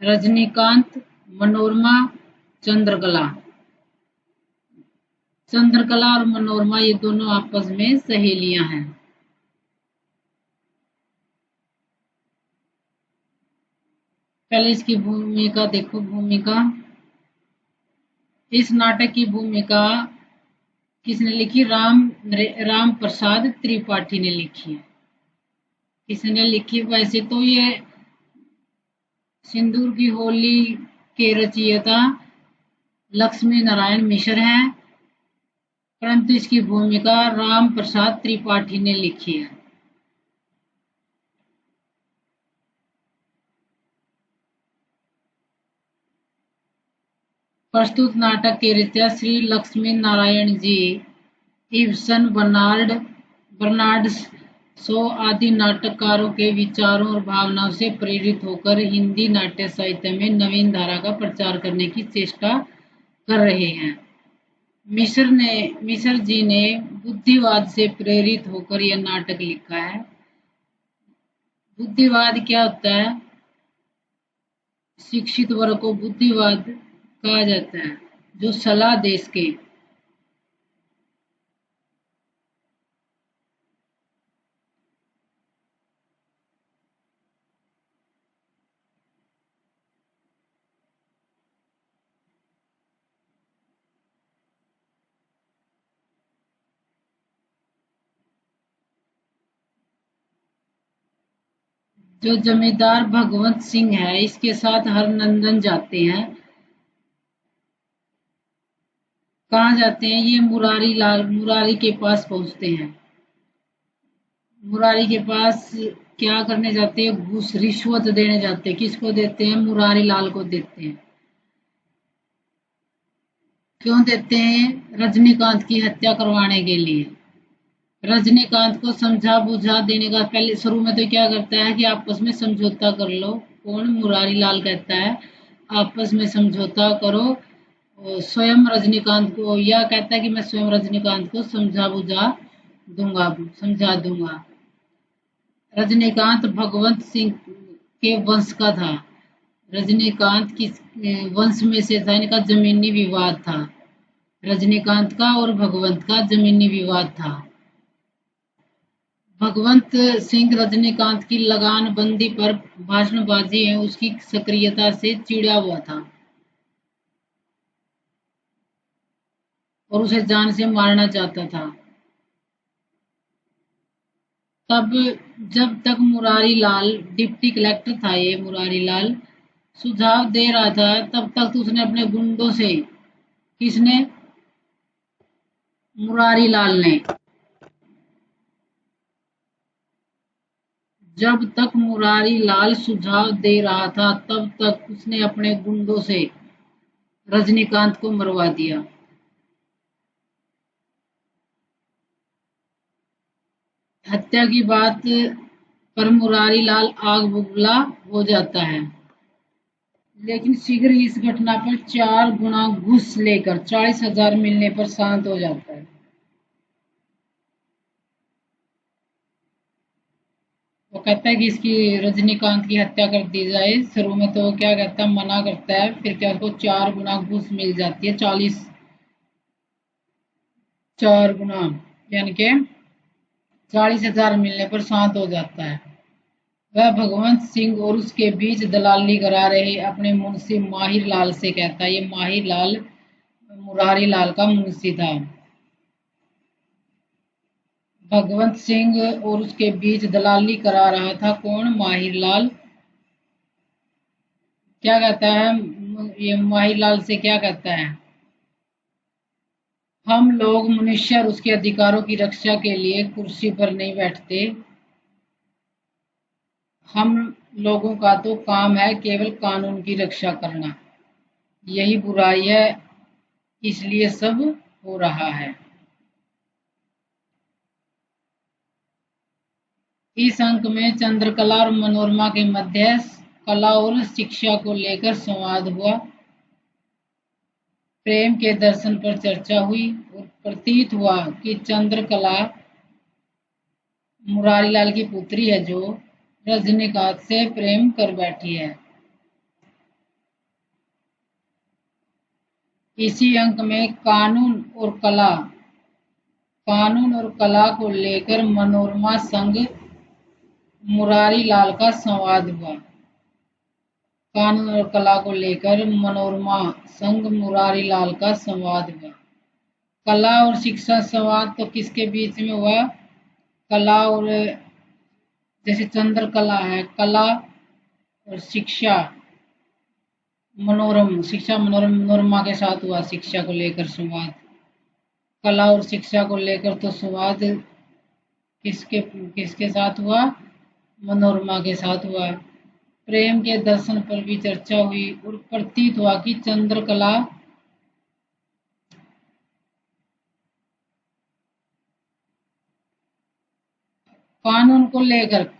रजनीकांत, मनोरमा, चंद्रकला। चंद्रकला और मनोरमा ये दोनों आपस में सहेलियां हैं। पहले इसकी भूमिका देखो। भूमिका, इस नाटक की भूमिका किसने लिखी? राम प्रसाद त्रिपाठी ने लिखी है। किसने लिखी? वैसे तो ये सिंदूर की होली के रचयिता लक्ष्मी नारायण मिश्र हैं, परंतु इसकी भूमिका राम प्रसाद त्रिपाठी ने लिखी है। प्रस्तुत नाटक के रचयिता Shri Lakshmi Narayan ji Ibsen, Bernard Shaw आदि नाटककारों के विचारों और भावनाओं से प्रेरित होकर हिंदी नाट्य साहित्य में नवीन धारा का प्रचार करने की चेष्टा कर रहे हैं। मिश्र जी ने बुद्धिवाद से प्रेरित होकर यह नाटक लिखा है। बुद्धिवाद क्या होता है? शिक्षित वर्ग को बुद्धिवाद कहा जाता है, जो सलाह दे सके। जो जमींदार भगवंत सिंह है, इसके साथ हरनंदन जाते हैं। कहाँ जाते हैं? ये मुरारी के पास पहुंचते हैं। मुरारी के पास क्या करने जाते हैं? घूस रिश्वत देने जाते हैं। किसको देते हैं? मुरारी लाल को देते हैं। क्यों देते हैं? रजनीकांत की हत्या करवाने के लिए। रजनीकांत को समझा बुझा देने का, पहले शुरू में तो क्या करता है कि आपस में समझौता कर लो। कौन? मुरारी लाल कहता है आपस में समझौता करो। स्वयं रजनीकांत को, या कहता है कि मैं स्वयं रजनीकांत को समझा समझा दूंगा। रजनीकांत भगवंत सिंह के वंश का था। रजनीकांत किस वंश में से था? इनका जमीनी विवाद था। रजनीकांत का और भगवंत का जमीनी विवाद था। भगवंत सिंह रजनीकांत की लगानबंदी पर भाषणबाजी है उसकी सक्रियता से चिढ़ा हुआ था और उसे जान से मारना चाहता था। तब जब तक मुरारी लाल डिप्टी कलेक्टर था, ये मुरारी लाल सुझाव दे रहा था, तब तक तो उसने अपने गुंडों से, किसने? मुरारी लाल ने। जब तक मुरारी लाल सुझाव दे रहा था, तब तक उसने अपने गुंडों से रजनीकांत को मरवा दिया। हत्या की बात पर मुरारी लाल आग बबूला हो जाता है, लेकिन शीघ्र ही इस घटना पर 4 गुना घूस लेकर 40,000 मिलने पर शांत हो जाता है। वो कहता है कि इसकी रजनीकांत की हत्या कर दी जाए। शुरू में तो क्या कहता है? मना करता है। फिर क्या उसको 4 गुना घूस मिल जाती है। 4 गुना यानी कि 40,000 मिलने पर शांत हो जाता है। वह भगवंत सिंह और उसके बीच दलाली करा रहे अपने मुंशी माहिर लाल से कहता है। ये माहिर लाल मुरारी लाल का मुंशी था। भगवंत सिंह और उसके बीच दलाली करा रहा था कौन? माहिर लाल। क्या कहता है ये माहिर लाल से? क्या कहता है? हम लोग मनुष्य और उसके अधिकारों की रक्षा के लिए कुर्सी पर नहीं बैठते। हम लोगों का तो काम है केवल कानून की रक्षा करना। यही बुराई है, इसलिए सब हो रहा है। इस अंक में चंद्रकला और मनोरमा के मध्य कला और शिक्षा को लेकर संवाद हुआ। प्रेम के दर्शन पर चर्चा हुई और प्रतीत हुआ कि चंद्रकला मुरारीलाल की पुत्री है जो रजनीकांत से प्रेम कर बैठी है। इसी अंक में कानून और कला को लेकर मनोरमा संग मुरारीलाल का संवाद हुआ। कानून और कला को लेकर मनोरमा संग मुरारीलाल का संवाद हुआ। कला और शिक्षा संवाद तो किसके बीच में हुआ? कला और जैसे चंद्रकला है, कला और शिक्षा मनोरमा के साथ हुआ। शिक्षा को लेकर संवाद, कला और शिक्षा को लेकर तो संवाद किसके किसके साथ हुआ? मनोरमा के साथ हुआ। प्रेम के दर्शन पर भी चर्चा हुई और प्रतीत हुआ कि चंद्रकला कानून को लेकर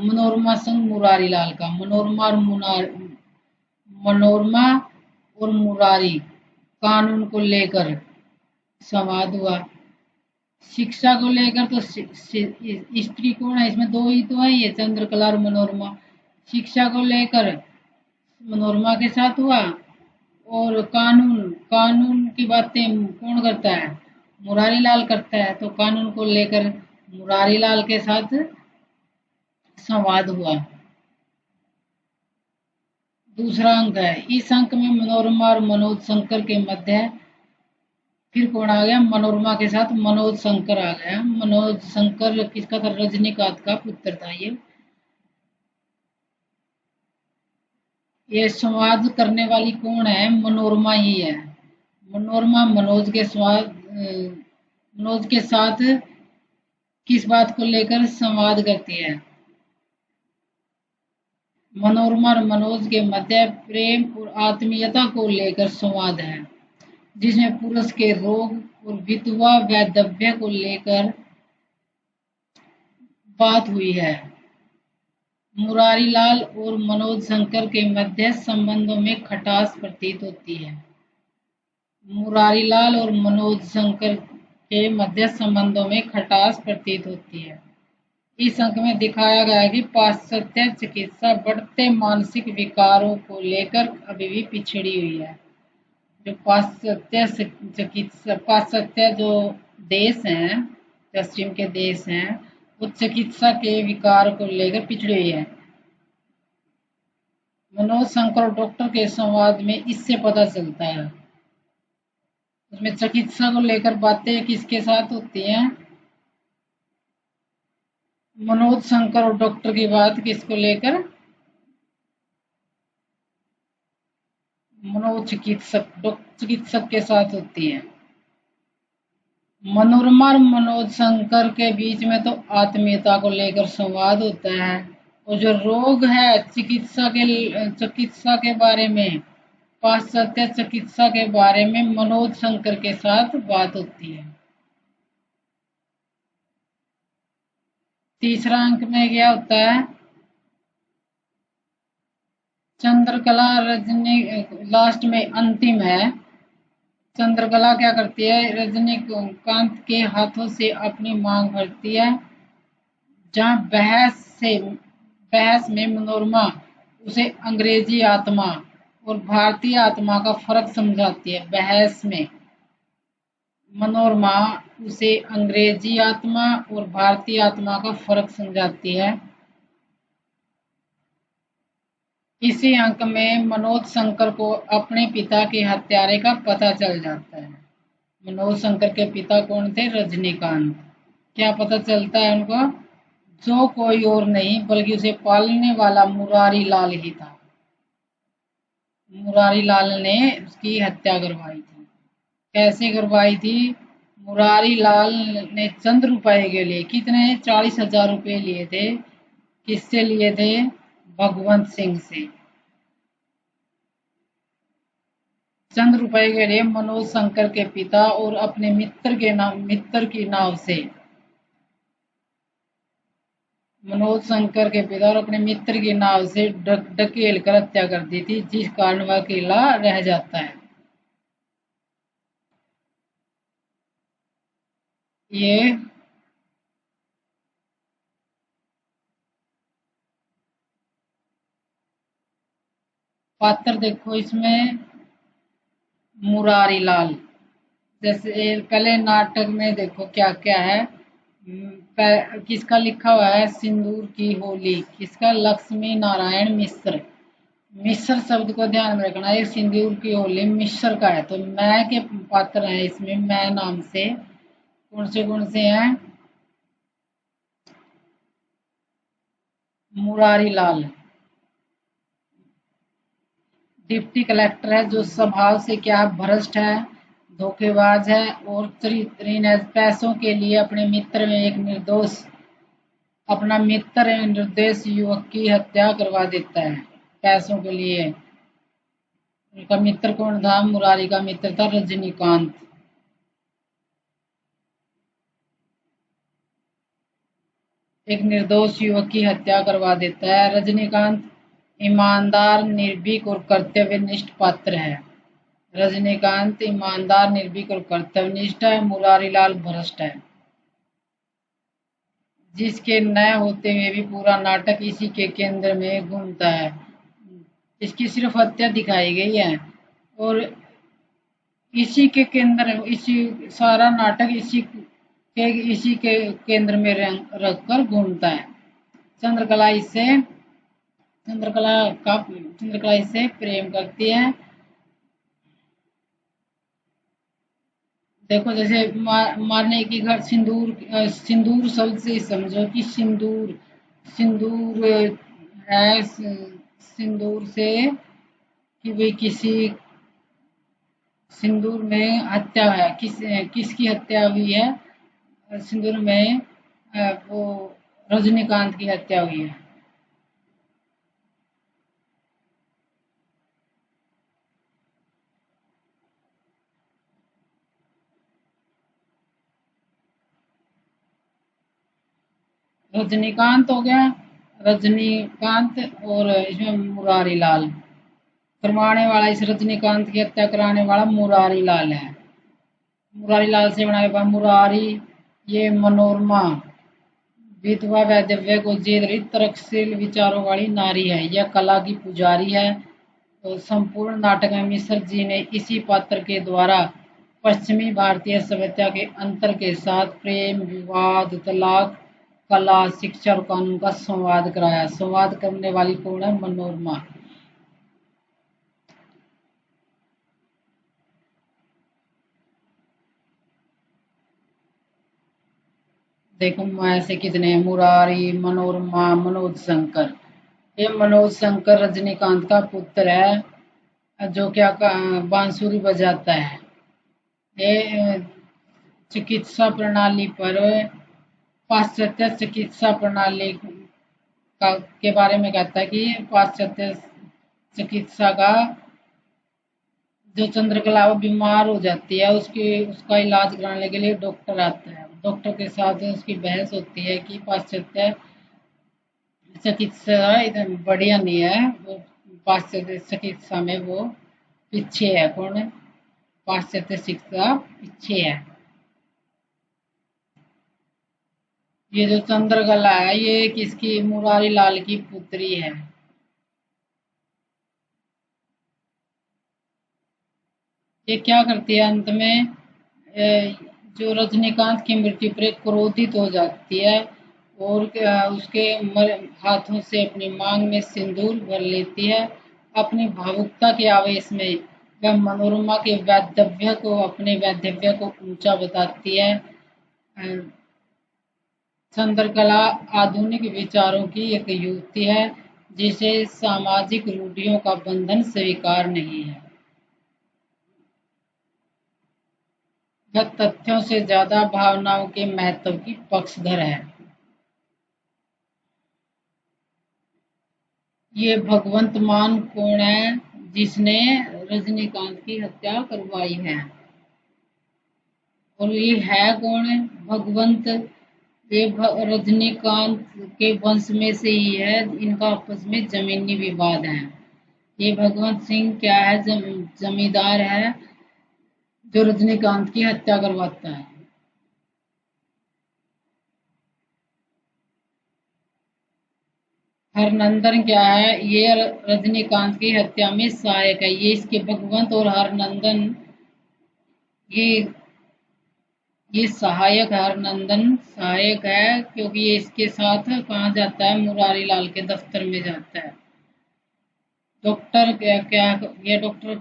मनोरमा संग मुरारीलाल का मनोरमा और मुरारी कानून को लेकर संवाद हुआ। शिक्षा को लेकर तो स्त्री कौन है इसमें? दो ही तो है, ये चंद्रकला और मनोरमा। शिक्षा को लेकर मनोरमा के साथ हुआ और कानून की बातें कौन करता है? मुरारीलाल करता है। तो कानून को लेकर मुरारीलाल के साथ संवाद हुआ। दूसरा अंक है, इस अंक में मनोरमा और मनोज शंकर के मध्य फिर कौन आ गया? मनोरमा के साथ मनोज शंकर आ गया। मनोज शंकर किसका था? रजनीकांत का पुत्र था। ये संवाद करने वाली कौन है? मनोरमा ही है। मनोरमा मनोज के साथ किस बात को लेकर संवाद करती है? मनोरमा और मनोज के मध्य प्रेम और आत्मीयता को लेकर संवाद है, जिसमें पुरुष के रोग और विधवा वैधव्य को लेकर बात हुई है। मुरारीलाल और मनोज शंकर के मध्य संबंधों में खटास प्रतीत होती है। मुरारीलाल और मनोज शंकर के मध्य संबंधों में खटास प्रतीत होती है। इस अंक में दिखाया गया है कि पाश्चात्य चिकित्सा बढ़ते मानसिक विकारों को लेकर अभी भी पिछड़ी हुई है। जो पाश्चात्य जो देश हैं, पश्चिम के देश हैं, वो चिकित्सा के विकार को लेकर पिछड़ी हुई है। मनोज शंकर और डॉक्टर के संवाद में इससे पता चलता है। उसमें चिकित्सा को लेकर बातें किसके साथ होती हैं? मनोज शंकर और डॉक्टर की बात किसको लेकर? चिकित्सक के साथ होती है। मनोरमा और मनोज शंकर के बीच में तो आत्मीयता को लेकर संवाद होता है और जो रोग है चिकित्सा के बारे में, पाश्चात्य चिकित्सा के बारे में मनोज शंकर के साथ बात होती है। तीसरा अंक में क्या होता है? चंद्रकला रजनी लास्ट में अंतिम है। चंद्रकला क्या करती है? रजनीकांत के हाथों से अपनी मांग भरती है। जहां बहस में मनोरमा उसे अंग्रेजी आत्मा और भारतीय आत्मा का फर्क समझाती है। बहस में मनोरमा उसे अंग्रेजी आत्मा और भारतीय आत्मा का फर्क समझाती है। इसी अंक में मनोज शंकर को अपने पिता के हत्यारे का पता चल जाता है। मनोज शंकर के पिता कौन थे? रजनीकांत। क्या पता चलता है उनको? जो कोई और नहीं बल्कि उसे पालने वाला मुरारी लाल ही था। मुरारी लाल ने उसकी हत्या करवाई थी। कैसे करवाई थी? मुरारी लाल ने चंद रुपए के लिए, कितने? 40,000 रुपए लिए थे। किससे लिए थे? भगवंत सिंह से। चंद रुपए के लिए मनोज शंकर के पिता और अपने मित्र की नाव से मनोज शंकर के पिता और अपने मित्र की नाव से ढकेल कर हत्या कर दी थी, जिस कारण वह अकेला रह जाता है। ये पात्र देखो इसमें, मुरारी लाल। जैसे पहले नाटक में देखो क्या क्या है। किसका लिखा हुआ है? सिंदूर की होली। किसका? लक्ष्मी नारायण मिश्र। मिश्र शब्द को ध्यान में रखना। ये सिंदूर की होली मिश्र का है। तो मैं के पात्र हैं इसमें, मैं नाम से। कौन से हैं? मुरारी लाल डिप्टी कलेक्टर है, जो स्वभाव से क्या भ्रष्ट है, धोखेबाज है और चरित्रहीन है। पैसों के लिए अपना मित्र निर्दोष युवक की हत्या करवा देता है, पैसों के लिए। उनका मित्र कौन था? मुरारी का मित्र था रजनीकांत। एक निर्दोष युवक की हत्या करवा देता है। रजनीकांत ईमानदार, निर्भीक और कर्तव्यनिष्ठ पात्र है। रजनीकांत ईमानदार, निर्भीक और कर्तव्यनिष्ठ है। मुरारी लाल भ्रष्ट है, जिसके न होते हुए भी पूरा नाटक इसी के केंद्र में घूमता है। इसकी सिर्फ हत्या दिखाई गई है और इसी के केंद्र, इसी सारा नाटक इसी के केंद्र में रखकर घूमता है। चंद्रकला इससे चंद्रकला इससे प्रेम करती है। देखो जैसे मारने की घर, सिंदूर शब्द से समझो कि सिंदूर सिंदूर है। सिंदूर से कि भाई किसी सिंदूर में हत्या है, किसकी हत्या हुई है? सिंदूर में वो रजनीकांत की हत्या हुई है। रजनीकांत हो गया, रजनीकांत। और इसमें मुरारी लाल करवाने वाला, इस रजनीकांत की हत्या कराने वाला मुरारी लाल है। मुरारी लाल से बना हुआ मुरारी। ये मनोरमा विधवा वैधव्य को जीत रही तर्कशील विचारों वाली नारी है। यह कला की पुजारी है। तो संपूर्ण नाटक में मिश्र जी ने इसी पात्र के द्वारा पश्चिमी भारतीय सभ्यता के अंतर के साथ प्रेम, विवाद, तलाक, कला, शिक्षा और कानून का संवाद कराया। संवाद करने वाली कौन है? मनोरमा। देखो ऐसे कितने हैं, मुरारी, मनोरमा, मनोज शंकर। ये मनोज शंकर रजनीकांत का पुत्र है, जो क्या बांसुरी बजाता है। ये चिकित्सा प्रणाली पर, पाश्चात्य चिकित्सा प्रणाली के बारे में कहता है कि पाश्चात्य चिकित्सा का, जो चंद्रकला वो बीमार हो जाती है, उसका इलाज कराने के लिए डॉक्टर आता है। डॉक्टर के साथ उसकी बहस होती है कि पाश्चात्य चिकित्सा इतनी बढ़िया नहीं है, वो पाश्चात्य चिकित्सा में वो पीछे है। कौन है? पाश्चात्य शिक्षा पीछे है। ये जो चंद्रकला है, ये किसकी? मुरारी लाल की पुत्री है। ये क्या करती है अंत में? जो रजनीकांत की मृत्यु पर क्रोधित हो जाती है और उसके हाथों से अपनी मांग में सिंदूर भर लेती है। अपनी भावुकता के आवेश में वह मनोरमा के अपने वैधव्य को ऊंचा बताती है। चंद्रकला आधुनिक विचारों की एक युक्ति है जिसे सामाजिक रूढ़ियों का बंधन स्वीकार नहीं है। वह तथ्यों से ज्यादा भावनाओं के महत्व की पक्षधर है। ये भगवंत मान कौन है जिसने रजनीकांत की हत्या करवाई है? और ये है कौन है भगवंत? ये रजनीकांत के वंश में से ही है। इनका आपस में जमीनी विवाद है। ये भगवंत सिंह क्या है? जमींदार है जो रजनीकांत की हत्या करवाता है। हरनंदन क्या है? ये रजनीकांत की हत्या में सहायक है। ये इसके भगवंत और हरनंदन ये सहायक है। हरनंदन सहायक है क्योंकि ये इसके साथ कहाँ जाता है? मुरारी लाल के दफ्तर में जाता है। डॉक्टर क्या क्या ये डॉक्टर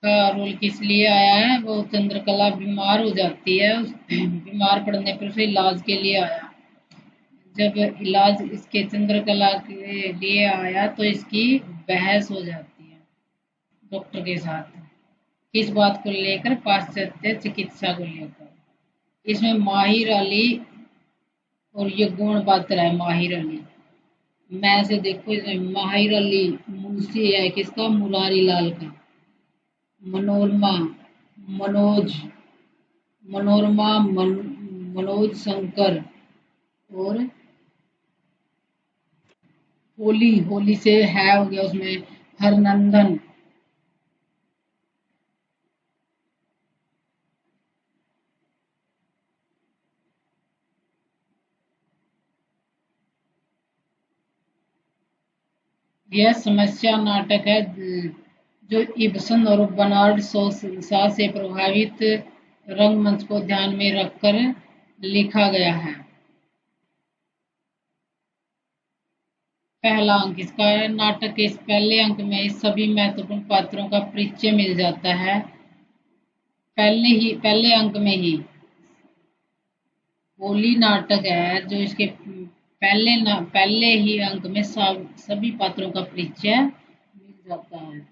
का रोल किस लिए आया है? वो चंद्रकला बीमार हो जाती है। बीमार पड़ने पर उसे इलाज के लिए आया। जब इलाज इसके चंद्रकला के लिए आया तो इसकी बहस हो जाती है डॉक्टर के साथ। किस बात को लेकर? पाश्चात्य चिकित्सा को लेकर। इसमें माहिर अली और ये गुण पात्र है। माहिर अली मैं से देखो इसमें माहिर अली मुंशी है किसका? मुरारी लाल का। मनोरमा मनोज मनोरमा मनोज शंकर और होली होली से है हो गया उसमें हरनंदन। यह समस्या नाटक है जो इब्सन और बर्नार्ड शॉ से प्रभावित रंगमंच को ध्यान में रखकर लिखा गया है। पहला अंक इसका है। नाटक के इस पहले अंक में सभी महत्वपूर्ण पात्रों का परिचय मिल जाता है। पहले अंक में ही होली नाटक है जो इसके पहले ही अंक में सभी पात्रों का परिचय मिल जाता है।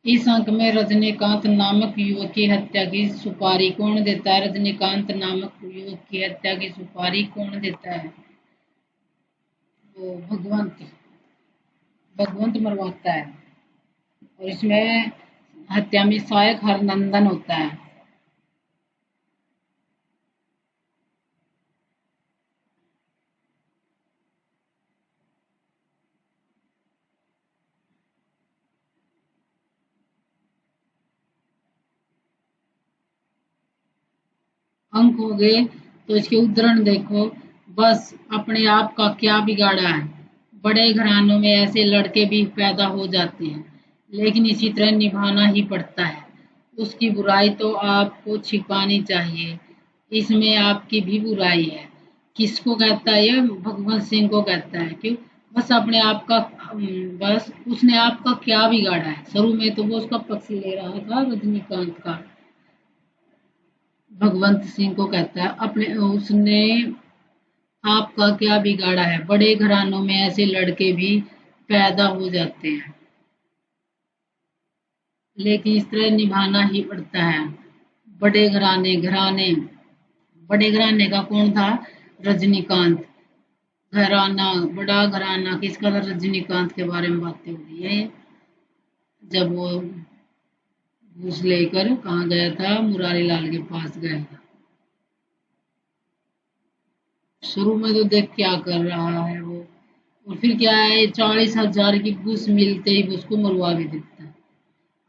इस अंक में रजनीकांत नामक युवक की हत्या की सुपारी कौन देता है? रजनीकांत नामक युवक की हत्या की सुपारी कौन देता है? वो भगवंत मरवाता है। और इसमें हत्या में सहायक हरनंदन होता है। अंक हो गए तो इसके उदाहरण देखो। बस अपने आप का क्या बिगाड़ा है? बड़े घरानों में ऐसे लड़के भी पैदा हो जाते हैं लेकिन इसी तरह निभाना ही पड़ता है। उसकी बुराई तो आपको छिपानी चाहिए। इसमें आपकी भी बुराई है। किसको कहता है? ये भगवंत सिंह को कहता है। क्यों? बस अपने आप का बस उसने आपका क्या बिगाड़ा है? शुरू में तो वो उसका पक्ष ले रहा था रजनीकांत का। भगवंत सिंह को कहता है अपने उसने आपका क्या बिगाड़ा है? बड़े घरानों में ऐसे लड़के भी पैदा हो जाते हैं लेकिन इस तरह निभाना ही पड़ता है। बड़े घराने घराने बड़े घराने का कौन था? रजनीकांत। घराना बड़ा घराना किसका था? रजनीकांत के बारे में बातें हो रही है। जब वो घूस लेकर कहाँ गया था? मुरारी लाल के पास गया था। शुरू में तो देख क्या कर रहा है वो। और फिर क्या है? 40,000 की घूस मिलते ही वो उसको मरवा भी देता है।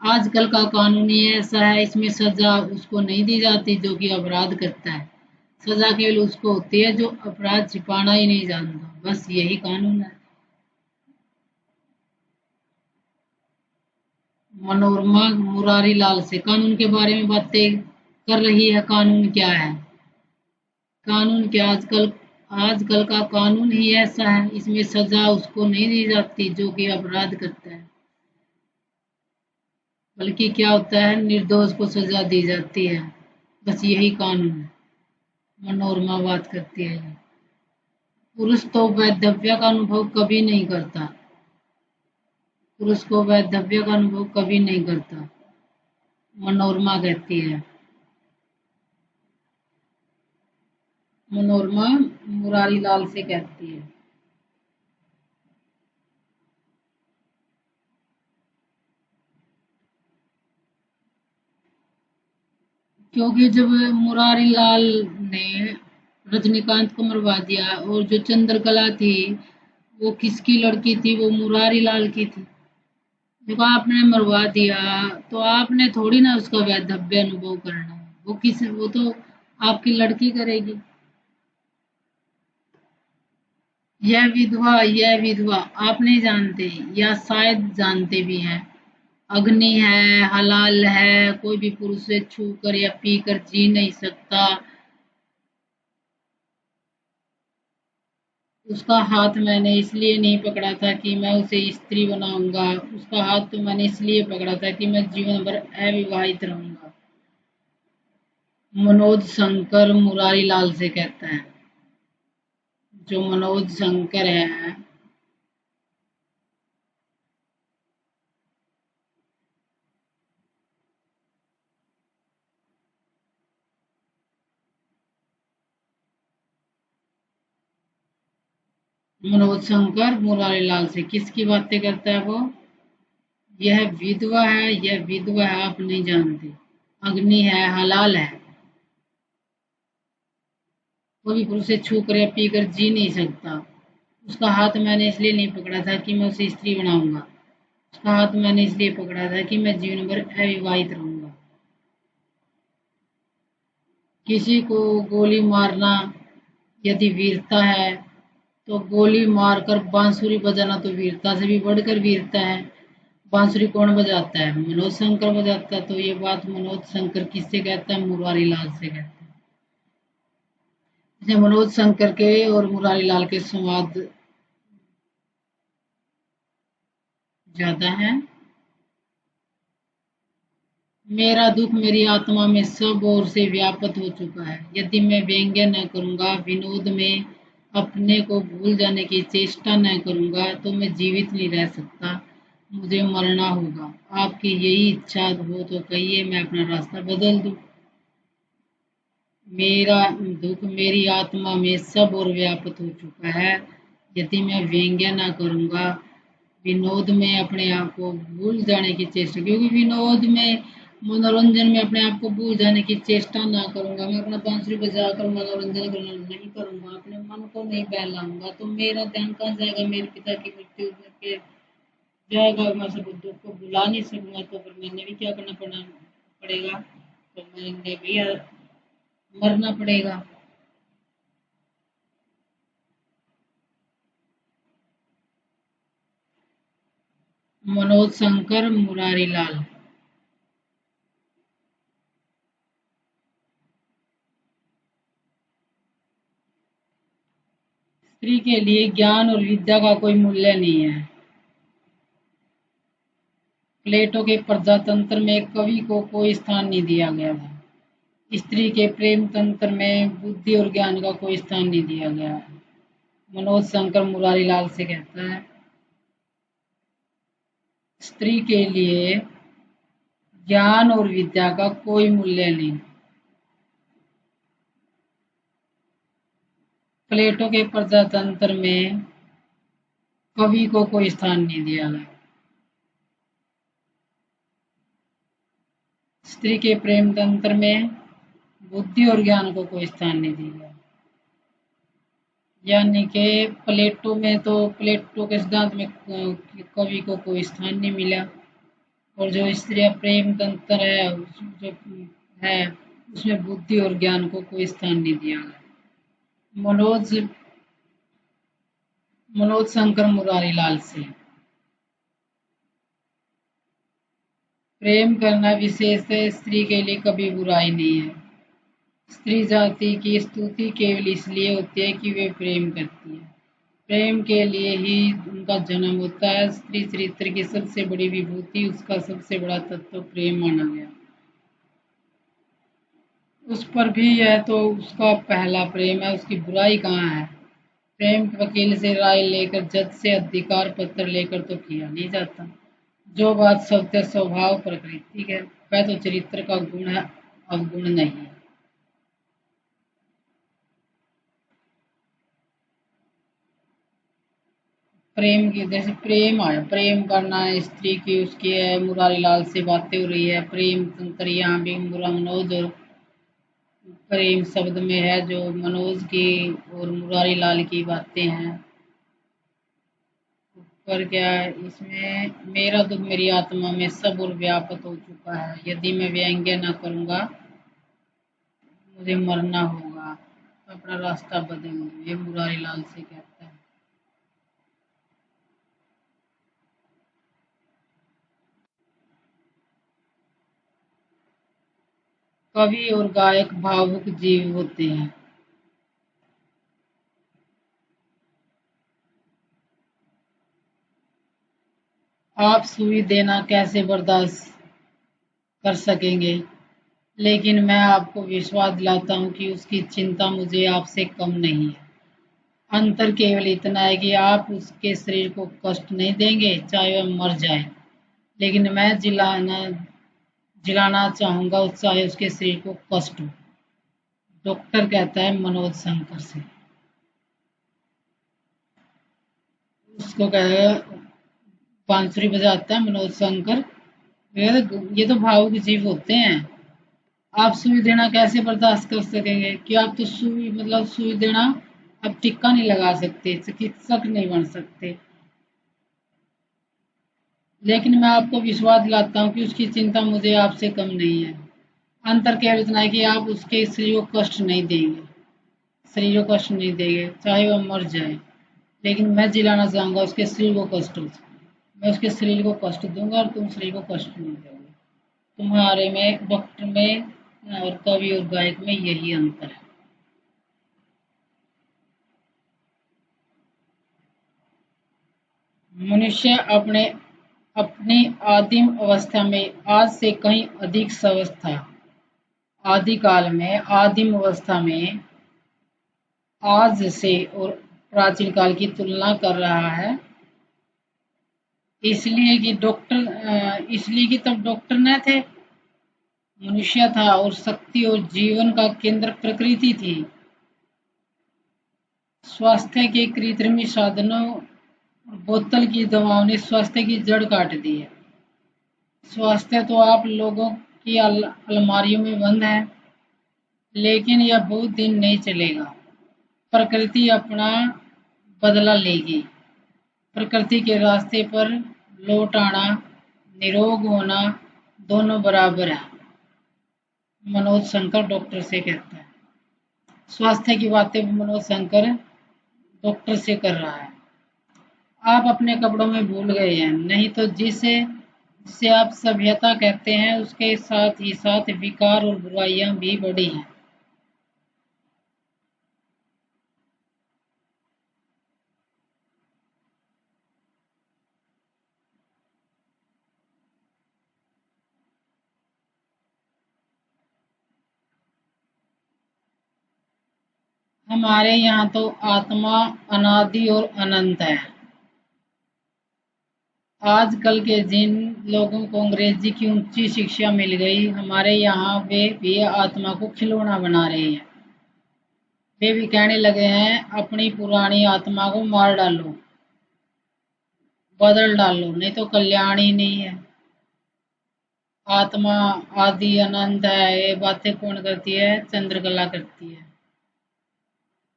आजकल का कानून ही ऐसा है। इसमें सजा उसको नहीं दी जाती जो कि अपराध करता है। सजा केवल उसको होती है जो अपराध छिपाना ही नहीं जानता। बस यही कानून है। मनोरमा मुरारी लाल से कानून के बारे में बातें कर रही है। कानून क्या है? कानून क्या, आजकल आजकल का कानून ही ऐसा है, इसमें सजा उसको नहीं दी जाती जो कि अपराध करता है, बल्कि क्या होता है, निर्दोष को सजा दी जाती है। बस यही कानून है। मनोरमा बात करती है। पुरुष तो वैधव्य का अनुभव कभी नहीं करता। पुरुष को वैधव्य का अनुभव कभी नहीं करता, मनोरमा कहती है। मनोरमा मुरारी लाल से कहती है। क्योंकि जब मुरारी लाल ने रजनीकांत को मरवा दिया, और जो चंद्रकला थी वो किसकी लड़की थी? वो मुरारी लाल की थी। जब आपने मरवा दिया तो आपने थोड़ी ना उसका वैधव्य अनुभव करना है, वो तो आपकी लड़की करेगी। यह विधवा आप नहीं जानते, या शायद जानते भी हैं। अग्नि है, हलाल है, कोई भी पुरुष से छू कर या पी कर जी नहीं सकता। उसका हाथ मैंने इसलिए नहीं पकड़ा था कि मैं उसे स्त्री बनाऊंगा, उसका हाथ तो मैंने इसलिए पकड़ा था कि मैं जीवन भर अविवाहित रहूंगा। मनोज शंकर मुरारी लाल से कहता है। जो मनोज शंकर है, मनोज शंकर मुरारी लाल से किसकी बातें करता है वो? यह विधवा है आप नहीं जानते। अग्नि है, हलाल है, कोई भी पुरुष से छू कर या पी कर जी नहीं सकता। उसका हाथ मैंने इसलिए नहीं पकड़ा था कि मैं उसे स्त्री बनाऊंगा, उसका हाथ मैंने इसलिए पकड़ा था कि मैं जीवन भर अविवाहित रहूंगा। किसी को गोली मारना यदि वीरता है, तो गोली मारकर बांसुरी बजाना तो वीरता से भी बढ़कर वीरता है। बांसुरी कौन बजाता है? मनोज शंकर बजाता है। तो ये बात मनोज शंकर किससे कहता है? मुरारी लाल से कहता है। जैसे मनोज शंकर के और मुरारी लाल के संवाद ज्यादा है। मेरा दुख मेरी आत्मा में सब ओर से व्याप्त हो चुका है। यदि मैं व्यंग्य न करूंगा, विनोद में अपने को भूल जाने की चेष्टा न करूंगा, तो मैं जीवित नहीं रह सकता, मुझे मरना होगा। आपकी यही इच्छा हो तो कहिए, मैं अपना रास्ता बदल दूं। मेरा दुख मेरी आत्मा में सब और व्याप्त हो चुका है। यदि मैं व्यंग्य ना करूंगा, विनोद में अपने आप को भूल जाने की चेष्टा, क्योंकि विनोद में, मनोरंजन में अपने आप को भूल जाने की चेष्टा ना करूंगा, मैं अपना बांसुरी बजाकर मनोरंजन करना नहीं करूंगा, अपने मन को नहीं बहलाऊंगा, तो मेरा ध्यान कहाँ जाएगा? मेरे पिता की मृत्यु करके जाएगा। मैं सब दुख को भुला नहीं सकूंगा, तो फिर मैंने भी क्या करना पड़ेगा? तो मैंने भी मरना पड़ेगा। मनोज शंकर मुरारी लाल। स्त्री के लिए ज्ञान और विद्या का कोई मूल्य नहीं है। प्लेटो के प्रजातंत्र में कवि को कोई स्थान नहीं दिया गया था। स्त्री के प्रेम तंत्र में बुद्धि और ज्ञान का कोई स्थान नहीं दिया गया है। मनोज शंकर मुरारी लाल से कहता है, स्त्री के लिए ज्ञान और विद्या का कोई मूल्य नहीं। प्लेटो के प्रजातंत्र में कवि को कोई स्थान नहीं दिया गया। स्त्री के प्रेम तंत्र में बुद्धि और ज्ञान को कोई स्थान नहीं दिया। यानी कि प्लेटो के सिद्धांत में कवि को कोई स्थान नहीं मिला। और जो स्त्री प्रेम तंत्र है, जो है, उसमें बुद्धि और ज्ञान को कोई स्थान नहीं दिया गया। मनोज मनोज शंकर मुरारी लाल से। प्रेम करना विशेष स्त्री के लिए कभी बुराई नहीं है। स्त्री जाति की स्तुति केवल इसलिए होती है कि वे प्रेम करती है। प्रेम के लिए ही उनका जन्म होता है। स्त्री चरित्र की सबसे बड़ी विभूति, उसका सबसे बड़ा तत्व प्रेम माना गया। उस पर भी यह तो उसका पहला प्रेम है, उसकी बुराई कहाँ है। प्रेम वकील से राय लेकर, जज से अधिकार पत्र लेकर तो किया नहीं जाता। जो बात सत्य स्वभाव प्रकृति है, वह तो चरित्र का गुण है, अवगुण नहीं है। प्रेम की, जैसे प्रेम आया, प्रेम करना है स्त्री की, उसकी है, मुरारी लाल से बातें हो रही है। प्रेम तंत्र यहाँ भी मुरा मनोज और प्रेम शब्द में है, जो मनोज की और मुरारी लाल की बातें हैं। पर क्या है इसमें, मेरा दुख मेरी आत्मा में सब और व्यापक हो चुका है। यदि मैं व्यंग्य न करूंगा, मुझे मरना होगा, तो अपना रास्ता बदल दो, ये मुरारी लाल से कहता है। कवि और गायक भावुक जीव होते हैं। आप सुई देना कैसे बर्दाश्त कर सकेंगे, लेकिन मैं आपको विश्वास दिलाता हूँ कि उसकी चिंता मुझे आपसे कम नहीं है। अंतर केवल इतना है कि आप उसके शरीर को कष्ट नहीं देंगे, चाहे वह मर जाए, लेकिन मैं जिलाना चाहूंगा चाहे उसके शरीर को कष्ट हो। डॉक्टर कहता है मनोज शंकर से। उसको कहेगा, बांसुरी बजाता है मनोज शंकर। ये तो भावुक जीव होते हैं। आप सुई देना कैसे बर्दाश्त कर सकेंगे कि आप तो सुई, मतलब सुई देना, आप टिक्का नहीं लगा सकते, चिकित्सक नहीं बन सकते, लेकिन मैं आपको विश्वास दिलाता हूँ कि उसकी चिंता मुझे आपसे कम नहीं है। अंतर केवल इतना है कि आप उसके शरीर को कष्ट नहीं देंगे, शरीर को कष्ट नहीं देंगे, चाहे वह मर जाए, लेकिन मैं जिलाना चाहूंगा उसके शरीर को कष्ट हो। मैं उसके शरीर को कष्ट दूंगा और तुम शरीर को कष्ट नहीं दोगे। तुम्हारे में, डॉक्टर में और कवि और गायक में यही अंतर है। मनुष्य अपने अपनी आदिम अवस्था में आज से कहीं अधिक स्वस्थ था। आदिकाल में, आदिम अवस्था में आज से और प्राचीन काल की तुलना कर रहा है। इसलिए कि तब डॉक्टर न थे, मनुष्य था, और शक्ति और जीवन का केंद्र प्रकृति थी। स्वास्थ्य के कृत्रिम साधनों और बोतल की दवाओं ने स्वास्थ्य की जड़ काट दी है। स्वास्थ्य तो आप लोगों की अलमारियों में बंद है, लेकिन यह बहुत दिन नहीं चलेगा। प्रकृति अपना बदला लेगी। प्रकृति के रास्ते पर लौट आना, निरोग होना, दोनों बराबर है। मनोज शंकर डॉक्टर से कहता है। स्वास्थ्य की बातें मनोज शंकर डॉक्टर से कर रहा है। आप अपने कपड़ों में भूल गए हैं, नहीं तो जिसे जिसे आप सभ्यता कहते हैं, उसके साथ ही साथ विकार और बुराइयां भी बढ़ी हैं। हमारे यहाँ तो आत्मा अनादि और अनंत है। आजकल के जिन लोगों को अंग्रेजी की ऊंची शिक्षा मिल गई, हमारे यहाँ वे भी आत्मा को खिलौना बना रहे हैं। वे भी कहने लगे हैं, अपनी पुरानी आत्मा को मार डालो, बदल डालो, नहीं तो कल्याण ही नहीं है। आत्मा आदि अनंत है, ये बातें कौन करती है? चंद्रकला करती है।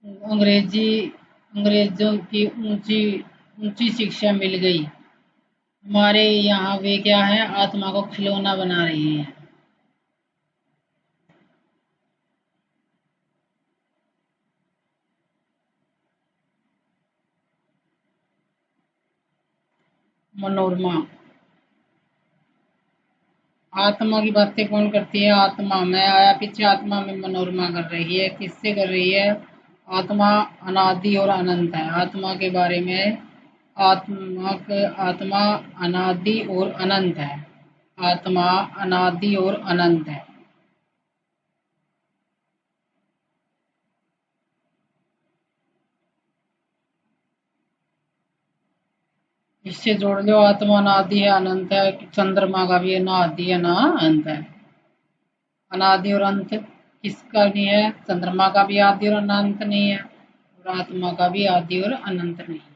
अंग्रेजी अंग्रेजों की ऊंची ऊंची शिक्षा मिल गई, हमारे यहाँ वे क्या है, आत्मा को खिलौना बना रही है। मनोरमा। आत्मा की बातें कौन करती है? आत्मा में आया पीछे, आत्मा में मनोरमा कर रही है। किससे कर रही है? आत्मा अनादि और अनंत है। आत्मा के बारे में, आत्मा अनादि और अनंत है। आत्मा अनादि और अनंत है। इससे जोड़ लो, आत्मा अनादि है, अनंत है। चंद्रमा का भी ना आदि है ना अंत है। अनादि और अंत किसका नहीं है? चंद्रमा का भी आदि और अनंत नहीं है, और आत्मा का भी आदि और अनंत नहीं है।